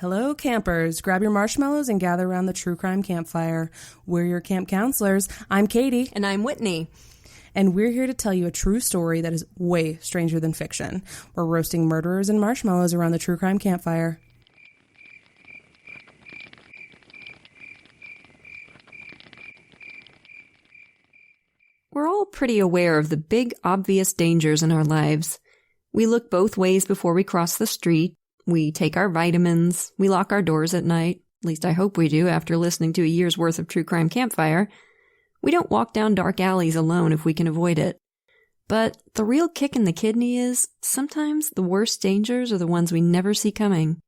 Hello, campers. Grab your marshmallows and gather around the True Crime Campfire. We're your camp counselors. I'm Katie. And I'm Whitney. And we're here to tell you a true story that is way stranger than fiction. We're roasting murderers and marshmallows around the True Crime Campfire. We're all pretty aware of the big, obvious dangers in our lives. We look both ways before we cross the street. We take our vitamins. We lock our doors at night. At least I hope we do after listening to a year's worth of True Crime Campfire. We don't walk down dark alleys alone if we can avoid it. But the real kick in the kidney is, sometimes the worst dangers are the ones we never see coming.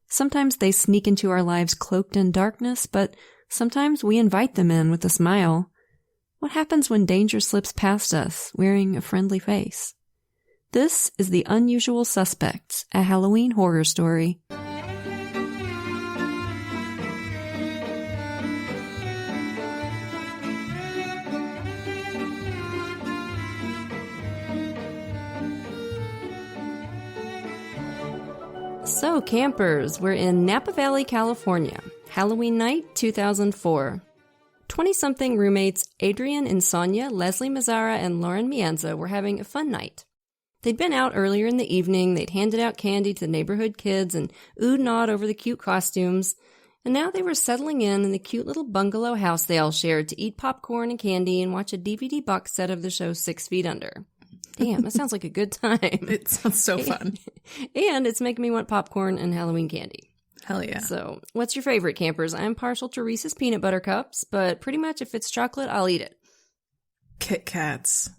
Sometimes they sneak into our lives cloaked in darkness, but sometimes we invite them in with a smile. What happens when danger slips past us, wearing a friendly face? This is The Unusual Suspects, a Halloween horror story. So, campers, we're in Napa Valley, California. Halloween night, 2004. 20-something roommates Adrian Insomnia, Leslie Mazzara, and Lauren Mianza were having a fun night. They'd been out earlier in the evening, they'd handed out candy to the neighborhood kids and oohed and awed over the cute costumes, and now they were settling in the cute little bungalow house they all shared to eat popcorn and candy and watch a DVD box set of the show 6 Feet Under. Damn, that sounds like a good time. It sounds so fun. And it's making me want popcorn and Halloween candy. Hell yeah. So, what's your favorite, campers? I'm partial to Reese's Peanut Butter Cups, but pretty much if it's chocolate, I'll eat it. Kit Kats.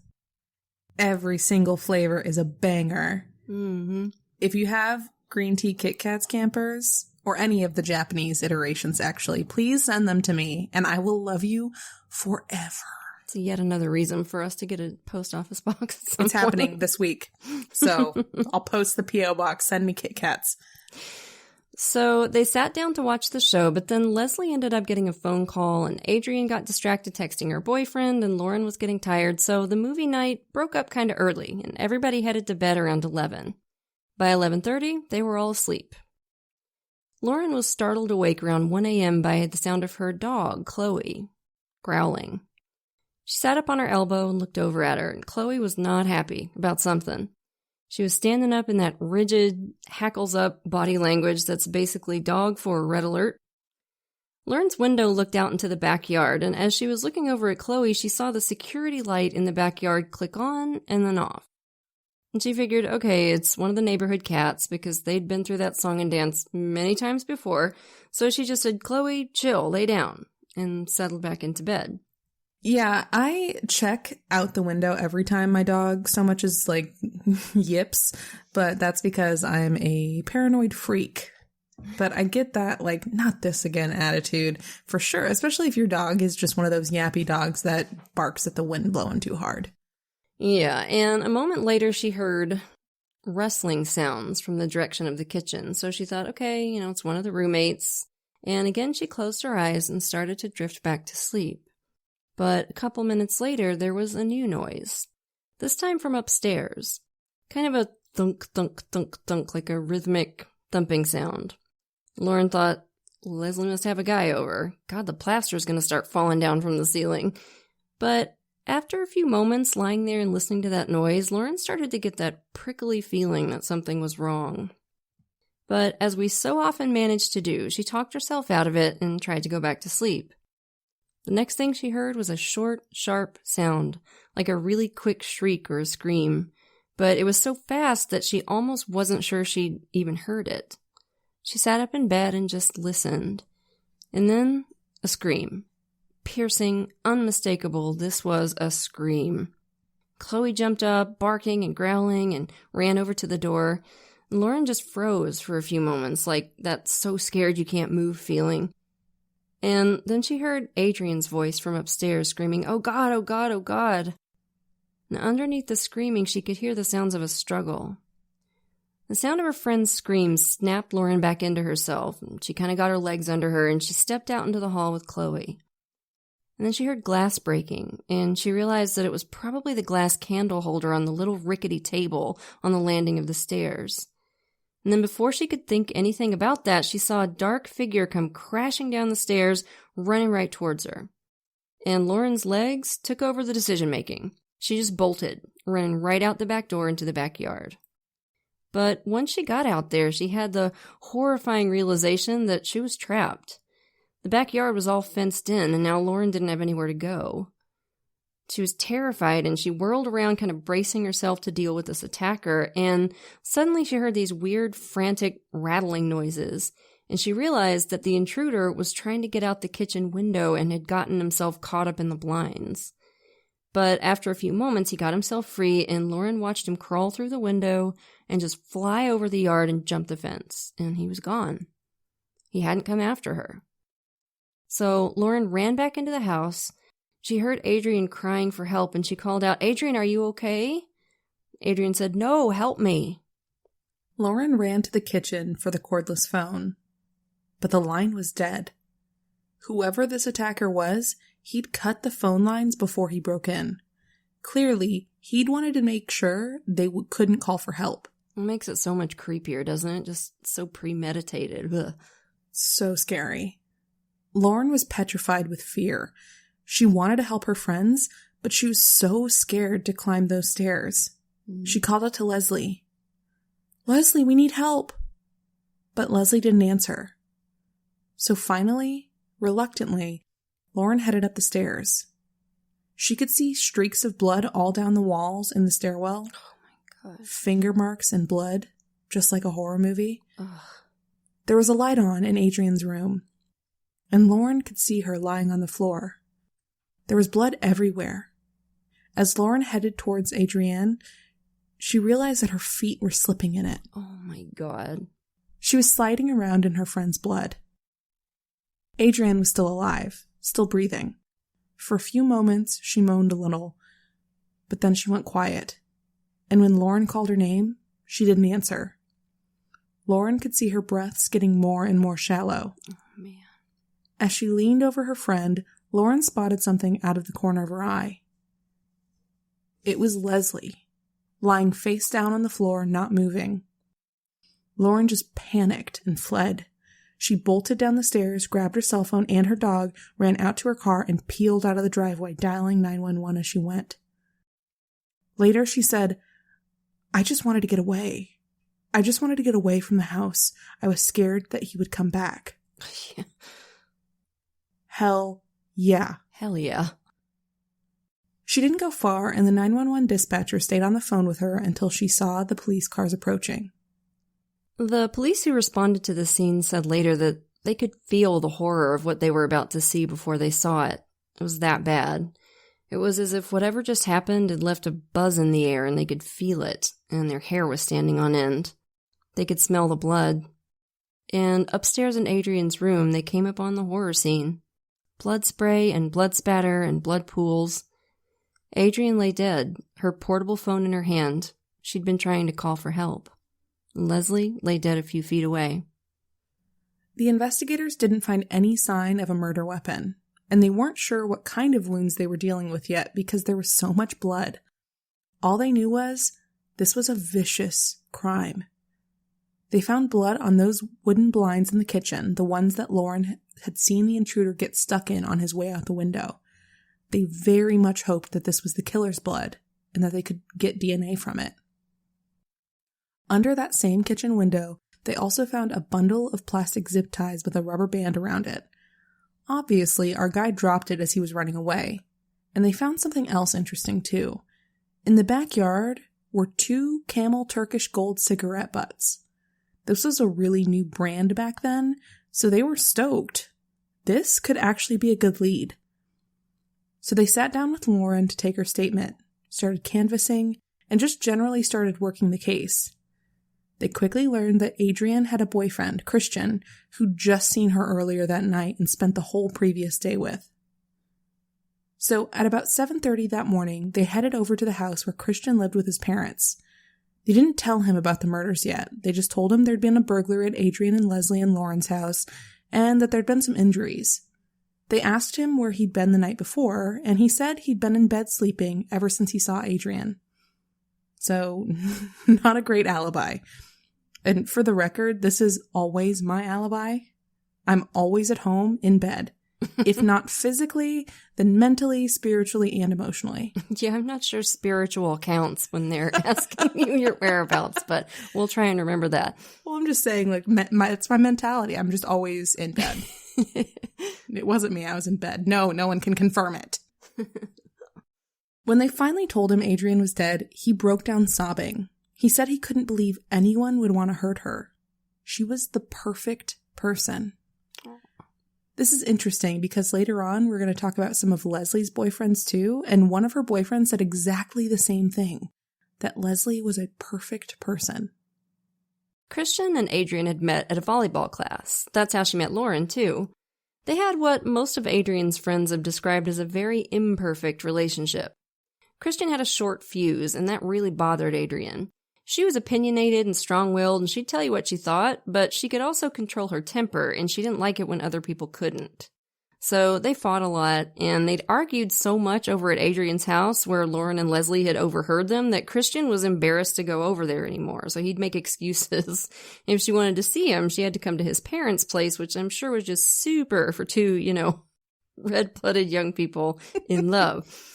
Every single flavor is a banger. Mm-hmm. If you have green tea Kit Kats, campers, or any of the Japanese iterations, actually, please send them to me, and I will love you forever. It's yet another reason for us to get a post office box. It's happening this week. So I'll post the P.O. box. Send me Kit Kats. So they sat down to watch the show, but then Leslie ended up getting a phone call, and Adrian got distracted texting her boyfriend, and Lauren was getting tired, so the movie night broke up kind of early, and everybody headed to bed around 11. By 11:30, they were all asleep. Lauren was startled awake around 1 a.m. by the sound of her dog, Chloe, growling. She sat up on her elbow and looked over at her, and Chloe was not happy about something. She was standing up in that rigid, hackles-up body language that's basically dog for red alert. Lauren's window looked out into the backyard, and as she was looking over at Chloe, she saw the security light in the backyard click on and then off. And she figured, okay, it's one of the neighborhood cats, because they'd been through that song and dance many times before, so she just said, "Chloe, chill, lay down," and settled back into bed. Yeah, I check out the window every time my dog so much as, yips, but that's because I'm a paranoid freak. But I get that, not this again attitude for sure, especially if your dog is just one of those yappy dogs that barks at the wind blowing too hard. Yeah, and a moment later she heard rustling sounds from the direction of the kitchen, so she thought, okay, it's one of the roommates. And again she closed her eyes and started to drift back to sleep. But a couple minutes later, there was a new noise. This time from upstairs. Kind of a thunk, thunk, thunk, thunk, like a rhythmic thumping sound. Lauren thought, Leslie must have a guy over. God, the plaster's gonna start falling down from the ceiling. But after a few moments lying there and listening to that noise, Lauren started to get that prickly feeling that something was wrong. But as we so often manage to do, she talked herself out of it and tried to go back to sleep. The next thing she heard was a short, sharp sound, like a really quick shriek or a scream, but it was so fast that she almost wasn't sure she'd even heard it. She sat up in bed and just listened. And then, a scream. Piercing, unmistakable, this was a scream. Chloe jumped up, barking and growling, and ran over to the door. Lauren just froze for a few moments, like that so scared you can't move feeling. And then she heard Adrian's voice from upstairs screaming, "Oh God, oh God, oh God." And underneath the screaming, she could hear the sounds of a struggle. The sound of her friend's screams snapped Lauren back into herself. And she kind of got her legs under her, and she stepped out into the hall with Chloe. And then she heard glass breaking, and she realized that it was probably the glass candle holder on the little rickety table on the landing of the stairs. And then before she could think anything about that, she saw a dark figure come crashing down the stairs, running right towards her. And Lauren's legs took over the decision-making. She just bolted, running right out the back door into the backyard. But once she got out there, she had the horrifying realization that she was trapped. The backyard was all fenced in, and now Lauren didn't have anywhere to go. She was terrified, and she whirled around, kind of bracing herself to deal with this attacker, and suddenly she heard these weird, frantic, rattling noises, and she realized that the intruder was trying to get out the kitchen window and had gotten himself caught up in the blinds. But after a few moments, he got himself free, and Lauren watched him crawl through the window and just fly over the yard and jump the fence, and he was gone. He hadn't come after her. So Lauren ran back into the house. She heard Adrian crying for help, and she called out, "Adrian, are you okay?" Adrian said, "No, help me." Lauren ran to the kitchen for the cordless phone, but the line was dead. Whoever this attacker was, he'd cut the phone lines before he broke in. Clearly, he'd wanted to make sure they couldn't call for help. It makes it so much creepier, doesn't it? Just so premeditated. Ugh. So scary. Lauren was petrified with fear. She wanted to help her friends, but she was so scared to climb those stairs. She called out to Leslie. "Leslie, we need help." But Leslie didn't answer. So finally, reluctantly, Lauren headed up the stairs. She could see streaks of blood all down the walls in the stairwell. Oh my God. Finger marks and blood, just like a horror movie. Ugh. There was a light on in Adrian's room, and Lauren could see her lying on the floor. There was blood everywhere. As Lauren headed towards Adrienne, she realized that her feet were slipping in it. Oh my God. She was sliding around in her friend's blood. Adrienne was still alive, still breathing. For a few moments, she moaned a little, but then she went quiet. And when Lauren called her name, she didn't answer. Lauren could see her breaths getting more and more shallow. Oh, man. As she leaned over her friend, Lauren spotted something out of the corner of her eye. It was Leslie, lying face down on the floor, not moving. Lauren just panicked and fled. She bolted down the stairs, grabbed her cell phone and her dog, ran out to her car, and peeled out of the driveway, dialing 911 as she went. Later, she said, "I just wanted to get away. I just wanted to get away from the house. I was scared that he would come back." Yeah. Hell yeah. Hell yeah. She didn't go far, and the 911 dispatcher stayed on the phone with her until she saw the police cars approaching. The police who responded to the scene said later that they could feel the horror of what they were about to see before they saw it. It was that bad. It was as if whatever just happened had left a buzz in the air and they could feel it, and their hair was standing on end. They could smell the blood. And upstairs in Adrian's room, they came upon the horror scene. Blood spray and blood spatter and blood pools. Adrian lay dead, her portable phone in her hand. She'd been trying to call for help. Leslie lay dead a few feet away. The investigators didn't find any sign of a murder weapon, and they weren't sure what kind of wounds they were dealing with yet because there was so much blood. All they knew was this was a vicious crime. They found blood on those wooden blinds in the kitchen, the ones that Lauren had seen the intruder get stuck in on his way out the window. They very much hoped that this was the killer's blood and that they could get DNA from it. Under that same kitchen window, they also found a bundle of plastic zip ties with a rubber band around it. Obviously, our guy dropped it as he was running away. And they found something else interesting, too. In the backyard were 2 Camel Turkish Gold cigarette butts. This was a really new brand back then, so they were stoked. This could actually be a good lead. So they sat down with Lauren to take her statement, started canvassing, and just generally started working the case. They quickly learned that Adrienne had a boyfriend, Christian, who'd just seen her earlier that night and spent the whole previous day with. So at about 7:30 that morning, they headed over to the house where Christian lived with his parents. They didn't tell him about the murders yet. They just told him there'd been a burglary at Adrienne and Leslie and Lauren's house, and that there'd been some injuries. They asked him where he'd been the night before, and he said he'd been in bed sleeping ever since he saw Adrienne. So, not a great alibi. And for the record, this is always my alibi. I'm always at home in bed. If not physically, then mentally, spiritually, and emotionally. Yeah, I'm not sure spiritual counts when they're asking you your whereabouts, but we'll try and remember that. Well, I'm just saying, like, it's my mentality. I'm just always in bed. It wasn't me. I was in bed. No one can confirm it. When they finally told him Adrian was dead, he broke down sobbing. He said he couldn't believe anyone would want to hurt her. She was the perfect person. This is interesting because later on, we're going to talk about some of Leslie's boyfriends too, and one of her boyfriends said exactly the same thing, that Leslie was a perfect person. Christian and Adrian had met at a volleyball class. That's how she met Lauren too. They had what most of Adrian's friends have described as a very imperfect relationship. Christian had a short fuse, and that really bothered Adrian. She was opinionated and strong-willed, and she'd tell you what she thought, but she could also control her temper, and she didn't like it when other people couldn't. So they fought a lot, and they'd argued so much over at Adrian's house, where Lauren and Leslie had overheard them, that Christian was embarrassed to go over there anymore, so he'd make excuses. If she wanted to see him, she had to come to his parents' place, which I'm sure was just super for two, red-blooded young people in love.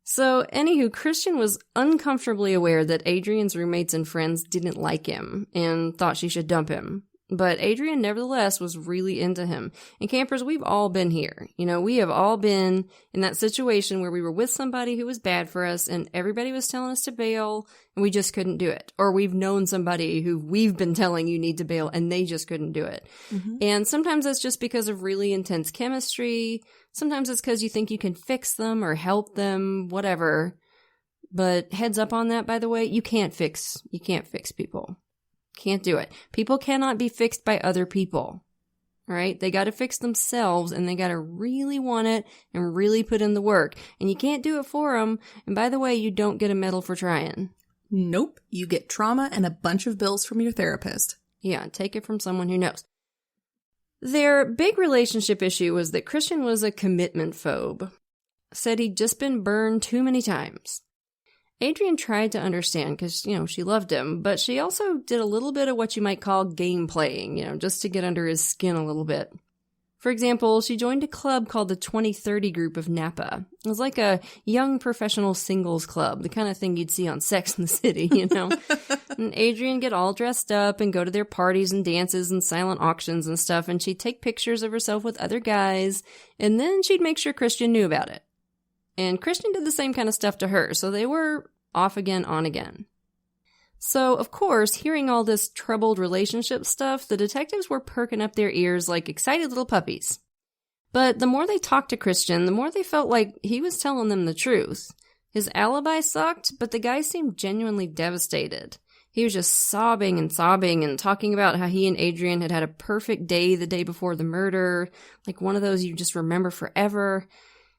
So, anywho, Christian was uncomfortably aware that Adrian's roommates and friends didn't like him and thought she should dump him. But Adrian, nevertheless, was really into him. And campers, we've all been here. We have all been in that situation where we were with somebody who was bad for us and everybody was telling us to bail and we just couldn't do it. Or we've known somebody who we've been telling you need to bail and they just couldn't do it. Mm-hmm. And sometimes that's just because of really intense chemistry. Sometimes it's because you think you can fix them or help them, whatever. But heads up on that, by the way, you can't fix people. Can't do it. People cannot be fixed by other people. All right? They got to fix themselves, and they got to really want it and really put in the work. And you can't do it for them. And by the way, you don't get a medal for trying. Nope. You get trauma and a bunch of bills from your therapist. Yeah, take it from someone who knows. Their big relationship issue was that Christian was a commitment phobe. Said he'd just been burned too many times. Adrian tried to understand because, she loved him, but she also did a little bit of what you might call game playing, just to get under his skin a little bit. For example, she joined a club called the 2030 group of Napa. It was like a young professional singles club, the kind of thing you'd see on Sex and the City, And Adrian get all dressed up and go to their parties and dances and silent auctions and stuff, and she'd take pictures of herself with other guys, and then she'd make sure Christian knew about it. And Christian did the same kind of stuff to her, so they were off again, on again. So, of course, hearing all this troubled relationship stuff, the detectives were perking up their ears like excited little puppies. But the more they talked to Christian, the more they felt like he was telling them the truth. His alibi sucked, but the guy seemed genuinely devastated. He was just sobbing and talking about how he and Adrian had had a perfect day the day before the murder, like one of those you just remember forever.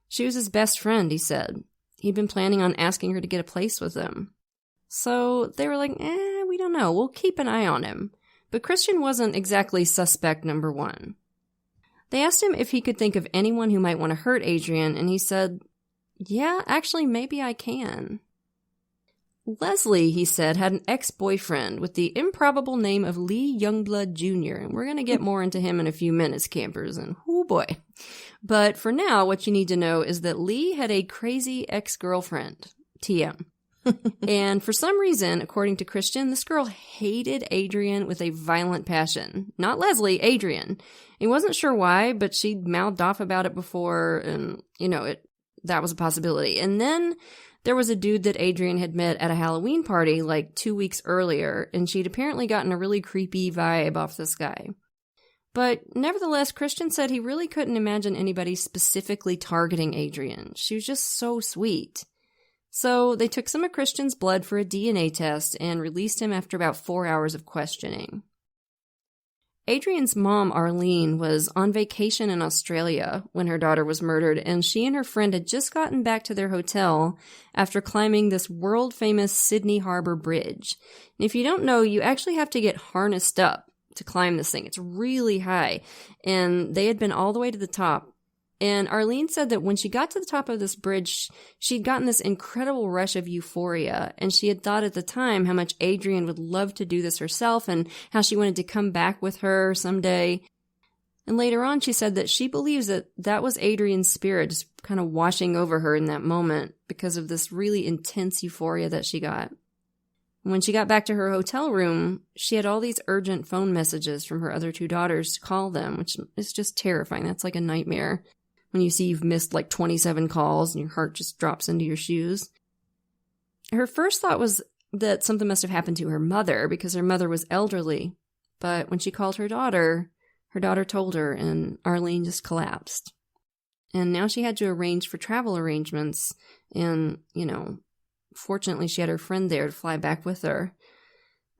She was his best friend, he said. He'd been planning on asking her to get a place with him. So they were like, we don't know. We'll keep an eye on him. But Christian wasn't exactly suspect number one. They asked him if he could think of anyone who might want to hurt Adrian, and he said, yeah, actually, maybe I can. Leslie, he said, had an ex-boyfriend with the improbable name of Lee Youngblood Jr., and we're going to get more into him in a few minutes, campers, and whoo boy. But for now, what you need to know is that Lee had a crazy ex-girlfriend, TM. And for some reason, according to Christian, this girl hated Adrian with a violent passion. Not Leslie, Adrian. He wasn't sure why, but she'd mouthed off about it before, and, that was a possibility. And then there was a dude that Adrian had met at a Halloween party like 2 weeks earlier, and she'd apparently gotten a really creepy vibe off this guy. But nevertheless, Christian said he really couldn't imagine anybody specifically targeting Adrian. She was just so sweet. So they took some of Christian's blood for a DNA test and released him after about 4 hours of questioning. Adrian's mom, Arlene, was on vacation in Australia when her daughter was murdered, and she and her friend had just gotten back to their hotel after climbing this world-famous Sydney Harbour Bridge. And if you don't know, you actually have to get harnessed up to climb this thing. It's really high, and they had been all the way to the top. And Arlene said that when she got to the top of this bridge, she'd gotten this incredible rush of euphoria. And she had thought at the time how much Adrian would love to do this herself and how she wanted to come back with her someday. And later on, she said that she believes that that was Adrian's spirit just kind of washing over her in that moment because of this really intense euphoria that she got. When she got back to her hotel room, she had all these urgent phone messages from her other 2 daughters to call them, which is just terrifying. That's like a nightmare when you see you've missed like 27 calls and your heart just drops into your shoes. Her first thought was that something must have happened to her mother because her mother was elderly. But when she called her daughter told her, and Arlene just collapsed. And now she had to arrange for travel arrangements and, fortunately, she had her friend there to fly back with her.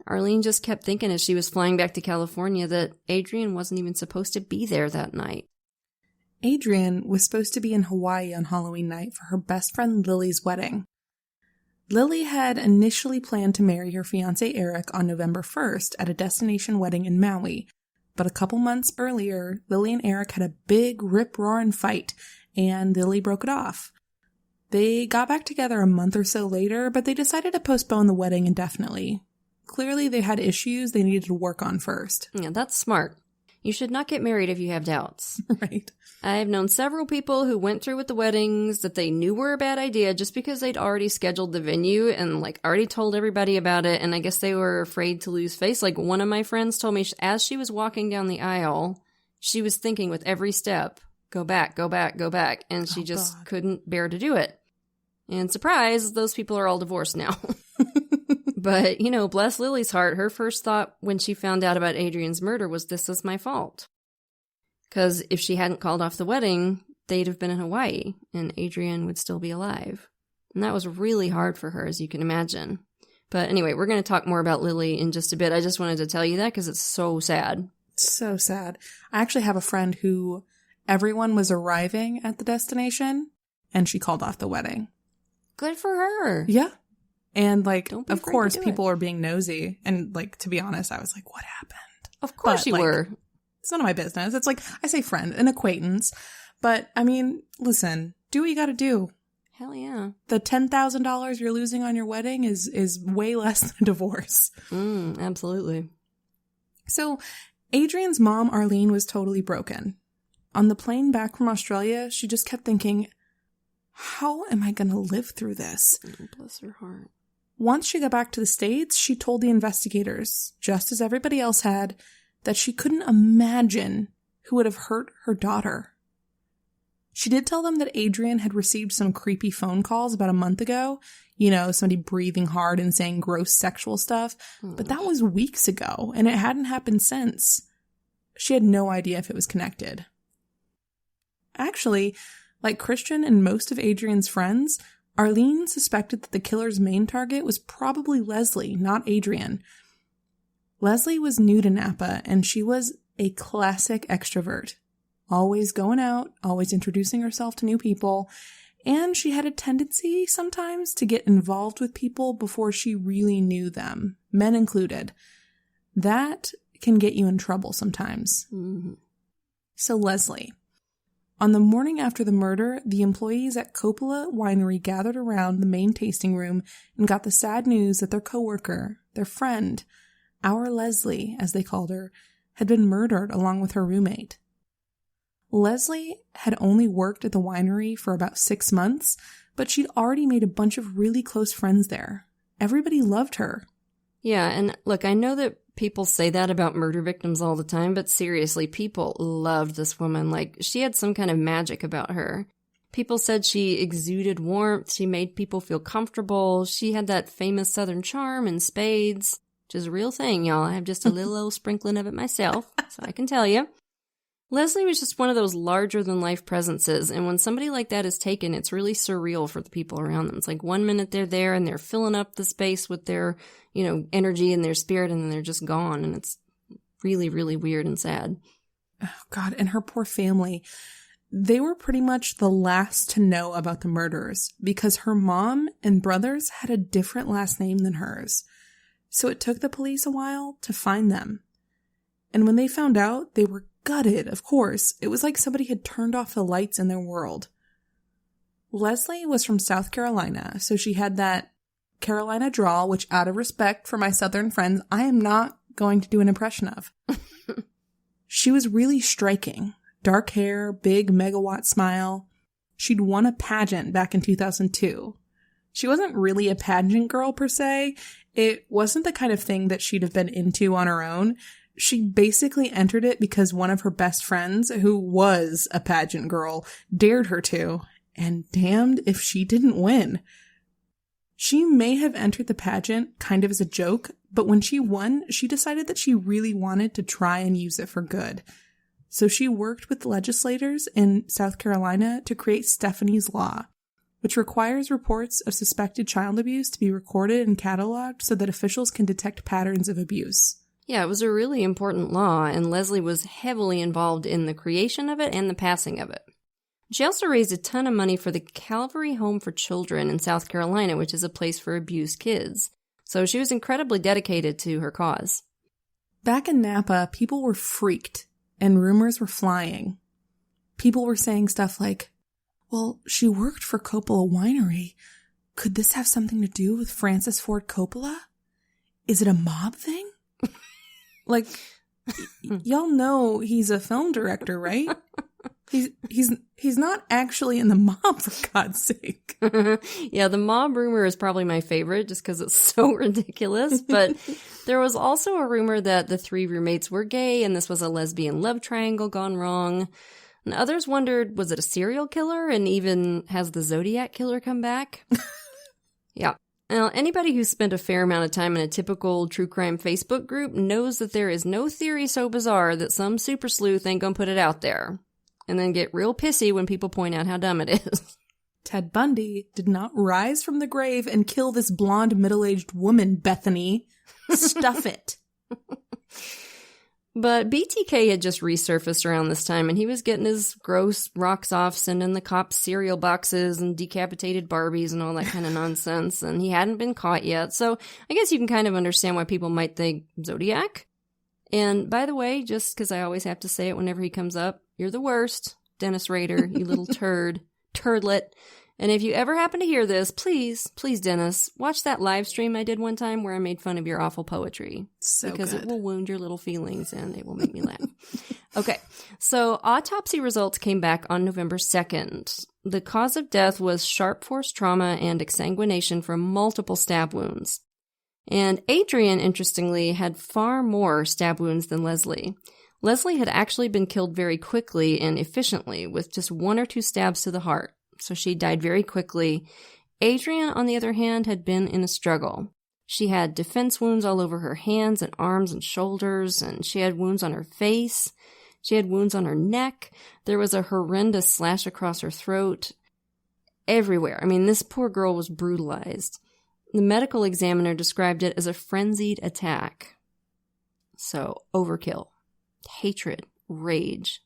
Arlene just kept thinking as she was flying back to California that Adrian wasn't even supposed to be there that night. Adrian was supposed to be in Hawaii on Halloween night for her best friend Lily's wedding. Lily had initially planned to marry her fiancé Eric on November 1st at a destination wedding in Maui, but a couple months earlier, Lily and Eric had a big rip-roaring fight, and Lily broke it off. They got back together a month or so later, but they decided to postpone the wedding indefinitely. Clearly, they had issues they needed to work on first. Yeah, that's smart. You should not get married if you have doubts. Right. I've known several people who went through with the weddings that they knew were a bad idea just because they'd already scheduled the venue and already told everybody about it, and I guess they were afraid to lose face. One of my friends told me as she was walking down the aisle, she was thinking with every step, go back, go back, go back, and she just couldn't bear to do it. And surprise, those people are all divorced now. But, bless Lily's heart, her first thought when she found out about Adrian's murder was, this is my fault. Because if she hadn't called off the wedding, they'd have been in Hawaii, and Adrian would still be alive. And that was really hard for her, as you can imagine. But anyway, we're going to talk more about Lily in just a bit. I just wanted to tell you that because it's so sad. So sad. I actually have a friend who everyone was arriving at the destination, and she called off the wedding. Good for her. Yeah. And of course, people it. are being nosy. And to be honest, I was like, what happened? Of course you were. It's none of my business. It's I say friend, an acquaintance. But I mean, listen, do what you got to do. Hell yeah. The $10,000 you're losing on your wedding is way less than a divorce. Absolutely. So Adrian's mom, Arlene, was totally broken. On the plane back from Australia, she just kept thinking, how am I going to live through this? Bless her heart. Once she got back to the States, she told the investigators, just as everybody else had, that she couldn't imagine who would have hurt her daughter. She did tell them that Adrian had received some creepy phone calls about a month ago, somebody breathing hard and saying gross sexual stuff, but that was weeks ago, and it hadn't happened since. She had no idea if it was connected. Actually, like Christian and most of Adrian's friends, Arlene suspected that the killer's main target was probably Leslie, not Adrian. Leslie was new to Napa, and she was a classic extrovert. Always going out, always introducing herself to new people, and she had a tendency sometimes to get involved with people before she really knew them, men included. That can get you in trouble sometimes. Mm-hmm. So Leslie. On the morning after the murder, the employees at Coppola Winery gathered around the main tasting room and got the sad news that their coworker, their friend, our Leslie, as they called her, had been murdered along with her roommate. Leslie had only worked at the winery for about 6 months, but she'd already made a bunch of really close friends there. Everybody loved her. Yeah, and look, I know that people say that about murder victims all the time, but seriously, people loved this woman. She had some kind of magic about her. People said she exuded warmth, she made people feel comfortable, she had that famous Southern charm in spades, which is a real thing, y'all. I have just a little old sprinkling of it myself, so I can tell you. Leslie was just one of those larger-than-life presences, and when somebody like that is taken, it's really surreal for the people around them. It's 1 minute they're there, and they're filling up the space with their, energy and their spirit, and then they're just gone, and it's really, really weird and sad. Oh, God, and her poor family. They were pretty much the last to know about the murders, because her mom and brothers had a different last name than hers. So it took the police a while to find them. And when they found out, they were gutted, of course. It was like somebody had turned off the lights in their world. Leslie was from South Carolina, so she had that Carolina drawl, which out of respect for my Southern friends, I am not going to do an impression of. She was really striking. Dark hair, big megawatt smile. She'd won a pageant back in 2002. She wasn't really a pageant girl per se. It wasn't the kind of thing that she'd have been into on her own. She basically entered it because one of her best friends, who was a pageant girl, dared her to, and damned if she didn't win. She may have entered the pageant kind of as a joke, but when she won, she decided that she really wanted to try and use it for good. So she worked with legislators in South Carolina to create Stephanie's Law, which requires reports of suspected child abuse to be recorded and cataloged so that officials can detect patterns of abuse. Yeah, it was a really important law, and Leslie was heavily involved in the creation of it and the passing of it. She also raised a ton of money for the Calvary Home for Children in South Carolina, which is a place for abused kids. So she was incredibly dedicated to her cause. Back in Napa, people were freaked, and rumors were flying. People were saying stuff like, well, she worked for Coppola Winery. Could this have something to do with Francis Ford Coppola? Is it a mob thing? Like, y'all know he's a film director, right? He's not actually in the mob, for God's sake. Yeah, the mob rumor is probably my favorite just because it's so ridiculous. But there was also a rumor that the three roommates were gay and this was a lesbian love triangle gone wrong. And others wondered, was it a serial killer? And even has the Zodiac killer come back? Yeah. Now, anybody who's spent a fair amount of time in a typical true crime Facebook group knows that there is no theory so bizarre that some super sleuth ain't gonna put it out there. And then get real pissy when people point out how dumb it is. Ted Bundy did not rise from the grave and kill this blonde middle-aged woman, Bethany. Stuff it. But BTK had just resurfaced around this time, and he was getting his gross rocks off, sending the cops cereal boxes and decapitated Barbies and all that kind of nonsense, and he hadn't been caught yet. So I guess you can kind of understand why people might think Zodiac. And by the way, just because I always have to say it whenever he comes up, you're the worst, Dennis Rader, you little turdlet. And if you ever happen to hear this, please, Dennis, watch that live stream I did one time where I made fun of your awful poetry. So because good. It will wound your little feelings and it will make me laugh. Okay, so autopsy results came back on November 2nd. The cause of death was sharp force trauma and exsanguination from multiple stab wounds. And Adrian, interestingly, had far more stab wounds than Leslie. Leslie had actually been killed very quickly and efficiently with just 1 or 2 stabs to the heart. So she died very quickly. Adrian, on the other hand, had been in a struggle. She had defense wounds all over her hands and arms and shoulders, and she had wounds on her face. She had wounds on her neck. There was a horrendous slash across her throat. Everywhere. I mean, this poor girl was brutalized. The medical examiner described it as a frenzied attack. So, overkill. Hatred. Rage.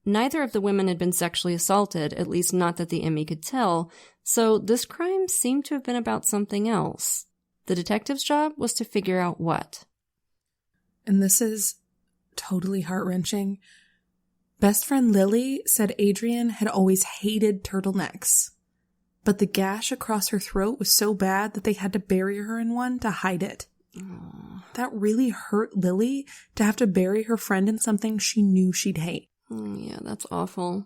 Neither of the women had been sexually assaulted, at least not that the ME could tell, so this crime seemed to have been about something else. The detective's job was to figure out what. And this is totally heart-wrenching. Best friend Lily said Adrian had always hated turtlenecks, but the gash across her throat was so bad that they had to bury her in one to hide it. Aww. That really hurt Lily to have to bury her friend in something she knew she'd hate. Yeah, that's awful.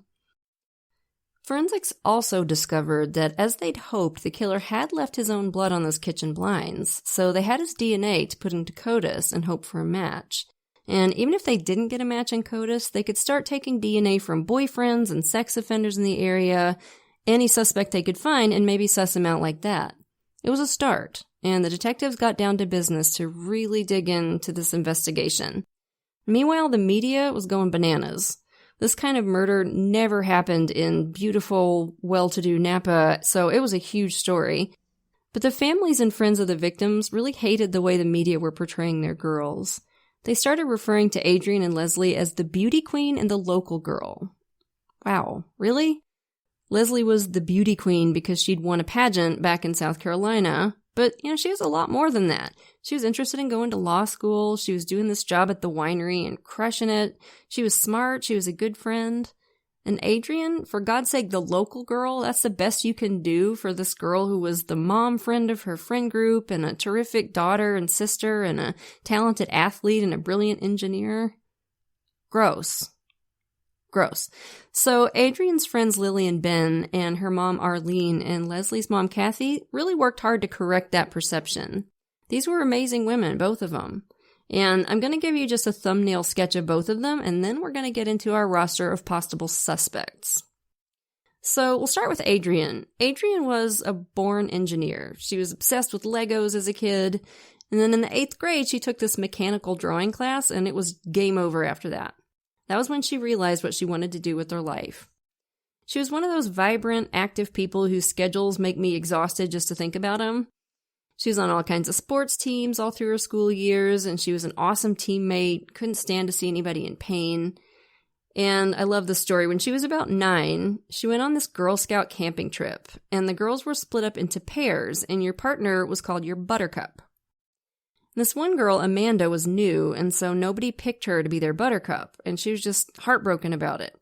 Forensics also discovered that, as they'd hoped, the killer had left his own blood on those kitchen blinds, so they had his DNA to put into CODIS and hope for a match. And even if they didn't get a match in CODIS, they could start taking DNA from boyfriends and sex offenders in the area, any suspect they could find, and maybe suss him out like that. It was a start, and the detectives got down to business to really dig into this investigation. Meanwhile, the media was going bananas. This kind of murder never happened in beautiful, well-to-do Napa, so it was a huge story. But the families and friends of the victims really hated the way the media were portraying their girls. They started referring to Adrian and Leslie as the beauty queen and the local girl. Wow, really? Leslie was the beauty queen because she'd won a pageant back in South Carolina, But, she was a lot more than that. She was interested in going to law school. She was doing this job at the winery and crushing it. She was smart. She was a good friend. And Adrian, for God's sake, the local girl, that's the best you can do for this girl who was the mom friend of her friend group and a terrific daughter and sister and a talented athlete and a brilliant engineer. Gross. So Adrian's friends Lily and Ben and her mom Arlene and Leslie's mom Kathy really worked hard to correct that perception. These were amazing women, both of them. And I'm going to give you just a thumbnail sketch of both of them, and then we're going to get into our roster of possible suspects. So we'll start with Adrian. Adrian was a born engineer. She was obsessed with Legos as a kid. And then in the 8th grade, she took this mechanical drawing class, and it was game over after that. That was when she realized what she wanted to do with her life. She was one of those vibrant, active people whose schedules make me exhausted just to think about them. She was on all kinds of sports teams all through her school years, and she was an awesome teammate, couldn't stand to see anybody in pain. And I love the story. When she was about 9, she went on this Girl Scout camping trip, and the girls were split up into pairs, and your partner was called your buttercup. This one girl, Amanda, was new, and so nobody picked her to be their buttercup, and she was just heartbroken about it.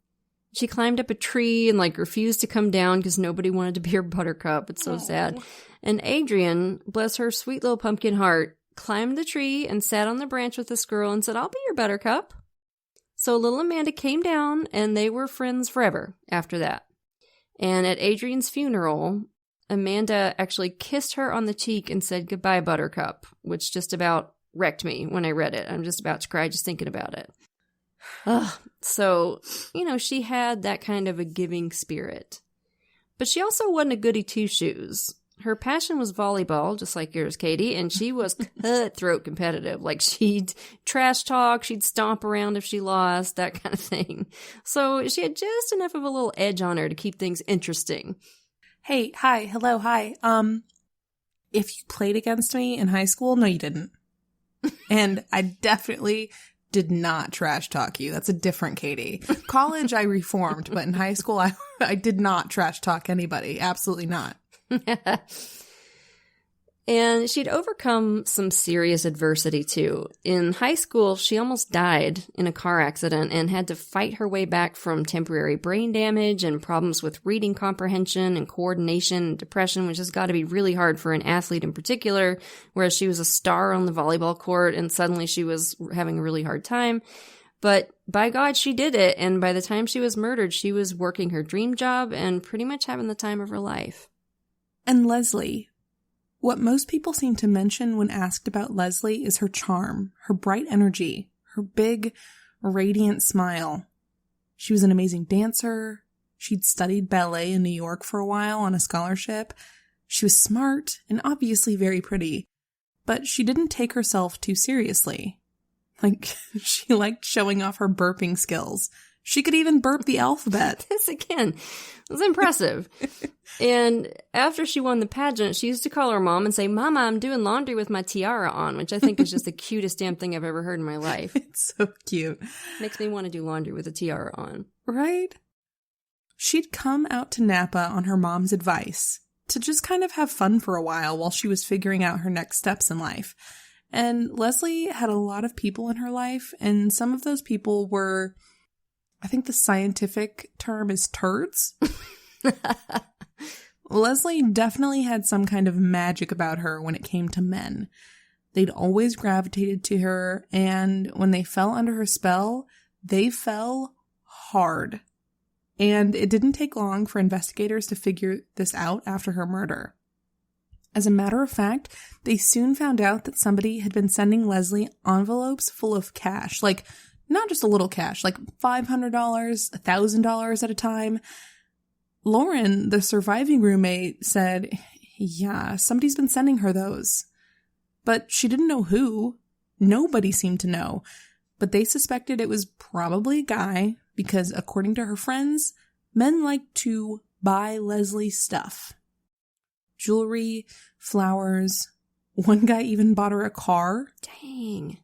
She climbed up a tree and, refused to come down because nobody wanted to be her buttercup. It's so sad. And Adrian, bless her sweet little pumpkin heart, climbed the tree and sat on the branch with this girl and said, "I'll be your buttercup." So little Amanda came down, and they were friends forever after that. And at Adrian's funeral, Amanda actually kissed her on the cheek and said, "Goodbye, buttercup," which just about wrecked me when I read it. I'm just about to cry just thinking about it. So, she had that kind of a giving spirit. But she also wasn't a goody two-shoes. Her passion was volleyball, just like yours, Katie, and she was cutthroat competitive. She'd trash talk, she'd stomp around if she lost, that kind of thing. So she had just enough of a little edge on her to keep things interesting. Hey, hi, hello, hi. If you played against me in high school, no, you didn't. And I definitely did not trash talk you. That's a different Katie. College, I reformed, but in high school, I did not trash talk anybody. Absolutely not. And she'd overcome some serious adversity, too. In high school, she almost died in a car accident and had to fight her way back from temporary brain damage and problems with reading comprehension and coordination and depression, which has got to be really hard for an athlete in particular, whereas she was a star on the volleyball court and suddenly she was having a really hard time. But by God, she did it, and by the time she was murdered, she was working her dream job and pretty much having the time of her life. And Leslie. What most people seem to mention when asked about Leslie is her charm, her bright energy, her big, radiant smile. She was an amazing dancer. She'd studied ballet in New York for a while on a scholarship. She was smart and obviously very pretty, but she didn't take herself too seriously. She liked showing off her burping skills. She could even burp the alphabet. This again was impressive. And after she won the pageant, she used to call her mom and say, "Mama, I'm doing laundry with my tiara on," which I think is just the cutest damn thing I've ever heard in my life. It's so cute. Makes me want to do laundry with a tiara on. Right? She'd come out to Napa on her mom's advice to just kind of have fun for a while she was figuring out her next steps in life. And Leslie had a lot of people in her life, and some of those people were, I think the scientific term is turds. Leslie definitely had some kind of magic about her when it came to men. They'd always gravitated to her, and when they fell under her spell, they fell hard. And it didn't take long for investigators to figure this out after her murder. As a matter of fact, they soon found out that somebody had been sending Leslie envelopes full of cash, not just a little cash, $500, $1,000 at a time. Lauren, the surviving roommate, said, yeah, somebody's been sending her those. But she didn't know who. Nobody seemed to know. But they suspected it was probably a guy because, according to her friends, men like to buy Leslie stuff. Jewelry, flowers. One guy even bought her a car. Dang.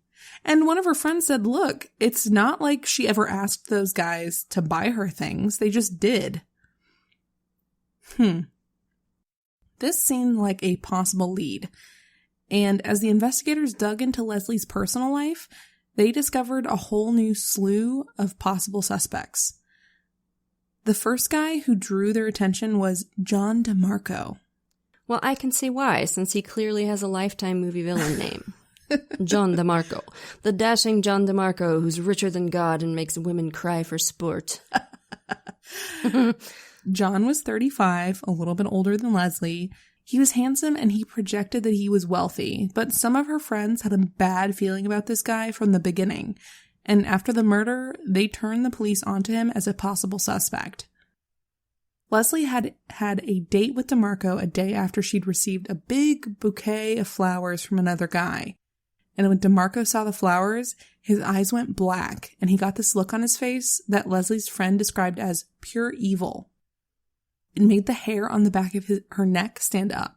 And one of her friends said, look, it's not like she ever asked those guys to buy her things. They just did. This seemed like a possible lead. And as the investigators dug into Leslie's personal life, they discovered a whole new slew of possible suspects. The first guy who drew their attention was John DeMarco. Well, I can see why, since he clearly has a Lifetime movie villain name. John DeMarco. The dashing John DeMarco who's richer than God and makes women cry for sport. John was 35, a little bit older than Leslie. He was handsome and he projected that he was wealthy, but some of her friends had a bad feeling about this guy from the beginning. And after the murder, they turned the police onto him as a possible suspect. Leslie had a date with DeMarco a day after she'd received a big bouquet of flowers from another guy. And when DeMarco saw the flowers, his eyes went black, and he got this look on his face that Leslie's friend described as pure evil. It made the hair on the back of her neck stand up.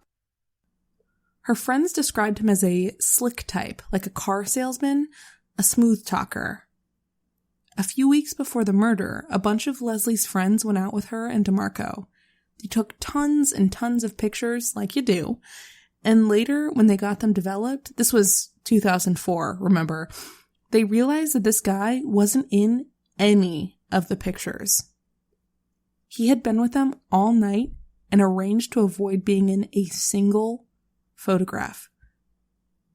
Her friends described him as a slick type, like a car salesman, a smooth talker. A few weeks before the murder, a bunch of Leslie's friends went out with her and DeMarco. They took tons and tons of pictures, like you do, and later, when they got them developed, this was 2004, remember, they realized that this guy wasn't in any of the pictures. He had been with them all night and arranged to avoid being in a single photograph.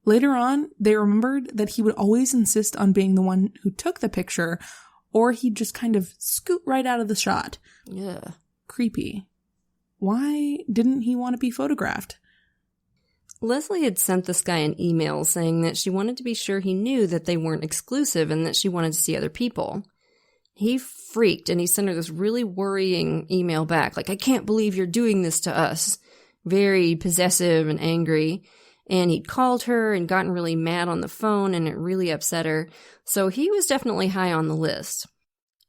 Later on, they remembered that he would always insist on being the one who took the picture, or he'd just kind of scoot right out of the shot. Yeah. Creepy. Why didn't he want to be photographed? Leslie had sent this guy an email saying that she wanted to be sure he knew that they weren't exclusive and that she wanted to see other people. He freaked and he sent her this really worrying email back, like, I can't believe you're doing this to us. Very possessive and angry. And he'd called her and gotten really mad on the phone and it really upset her. So he was definitely high on the list.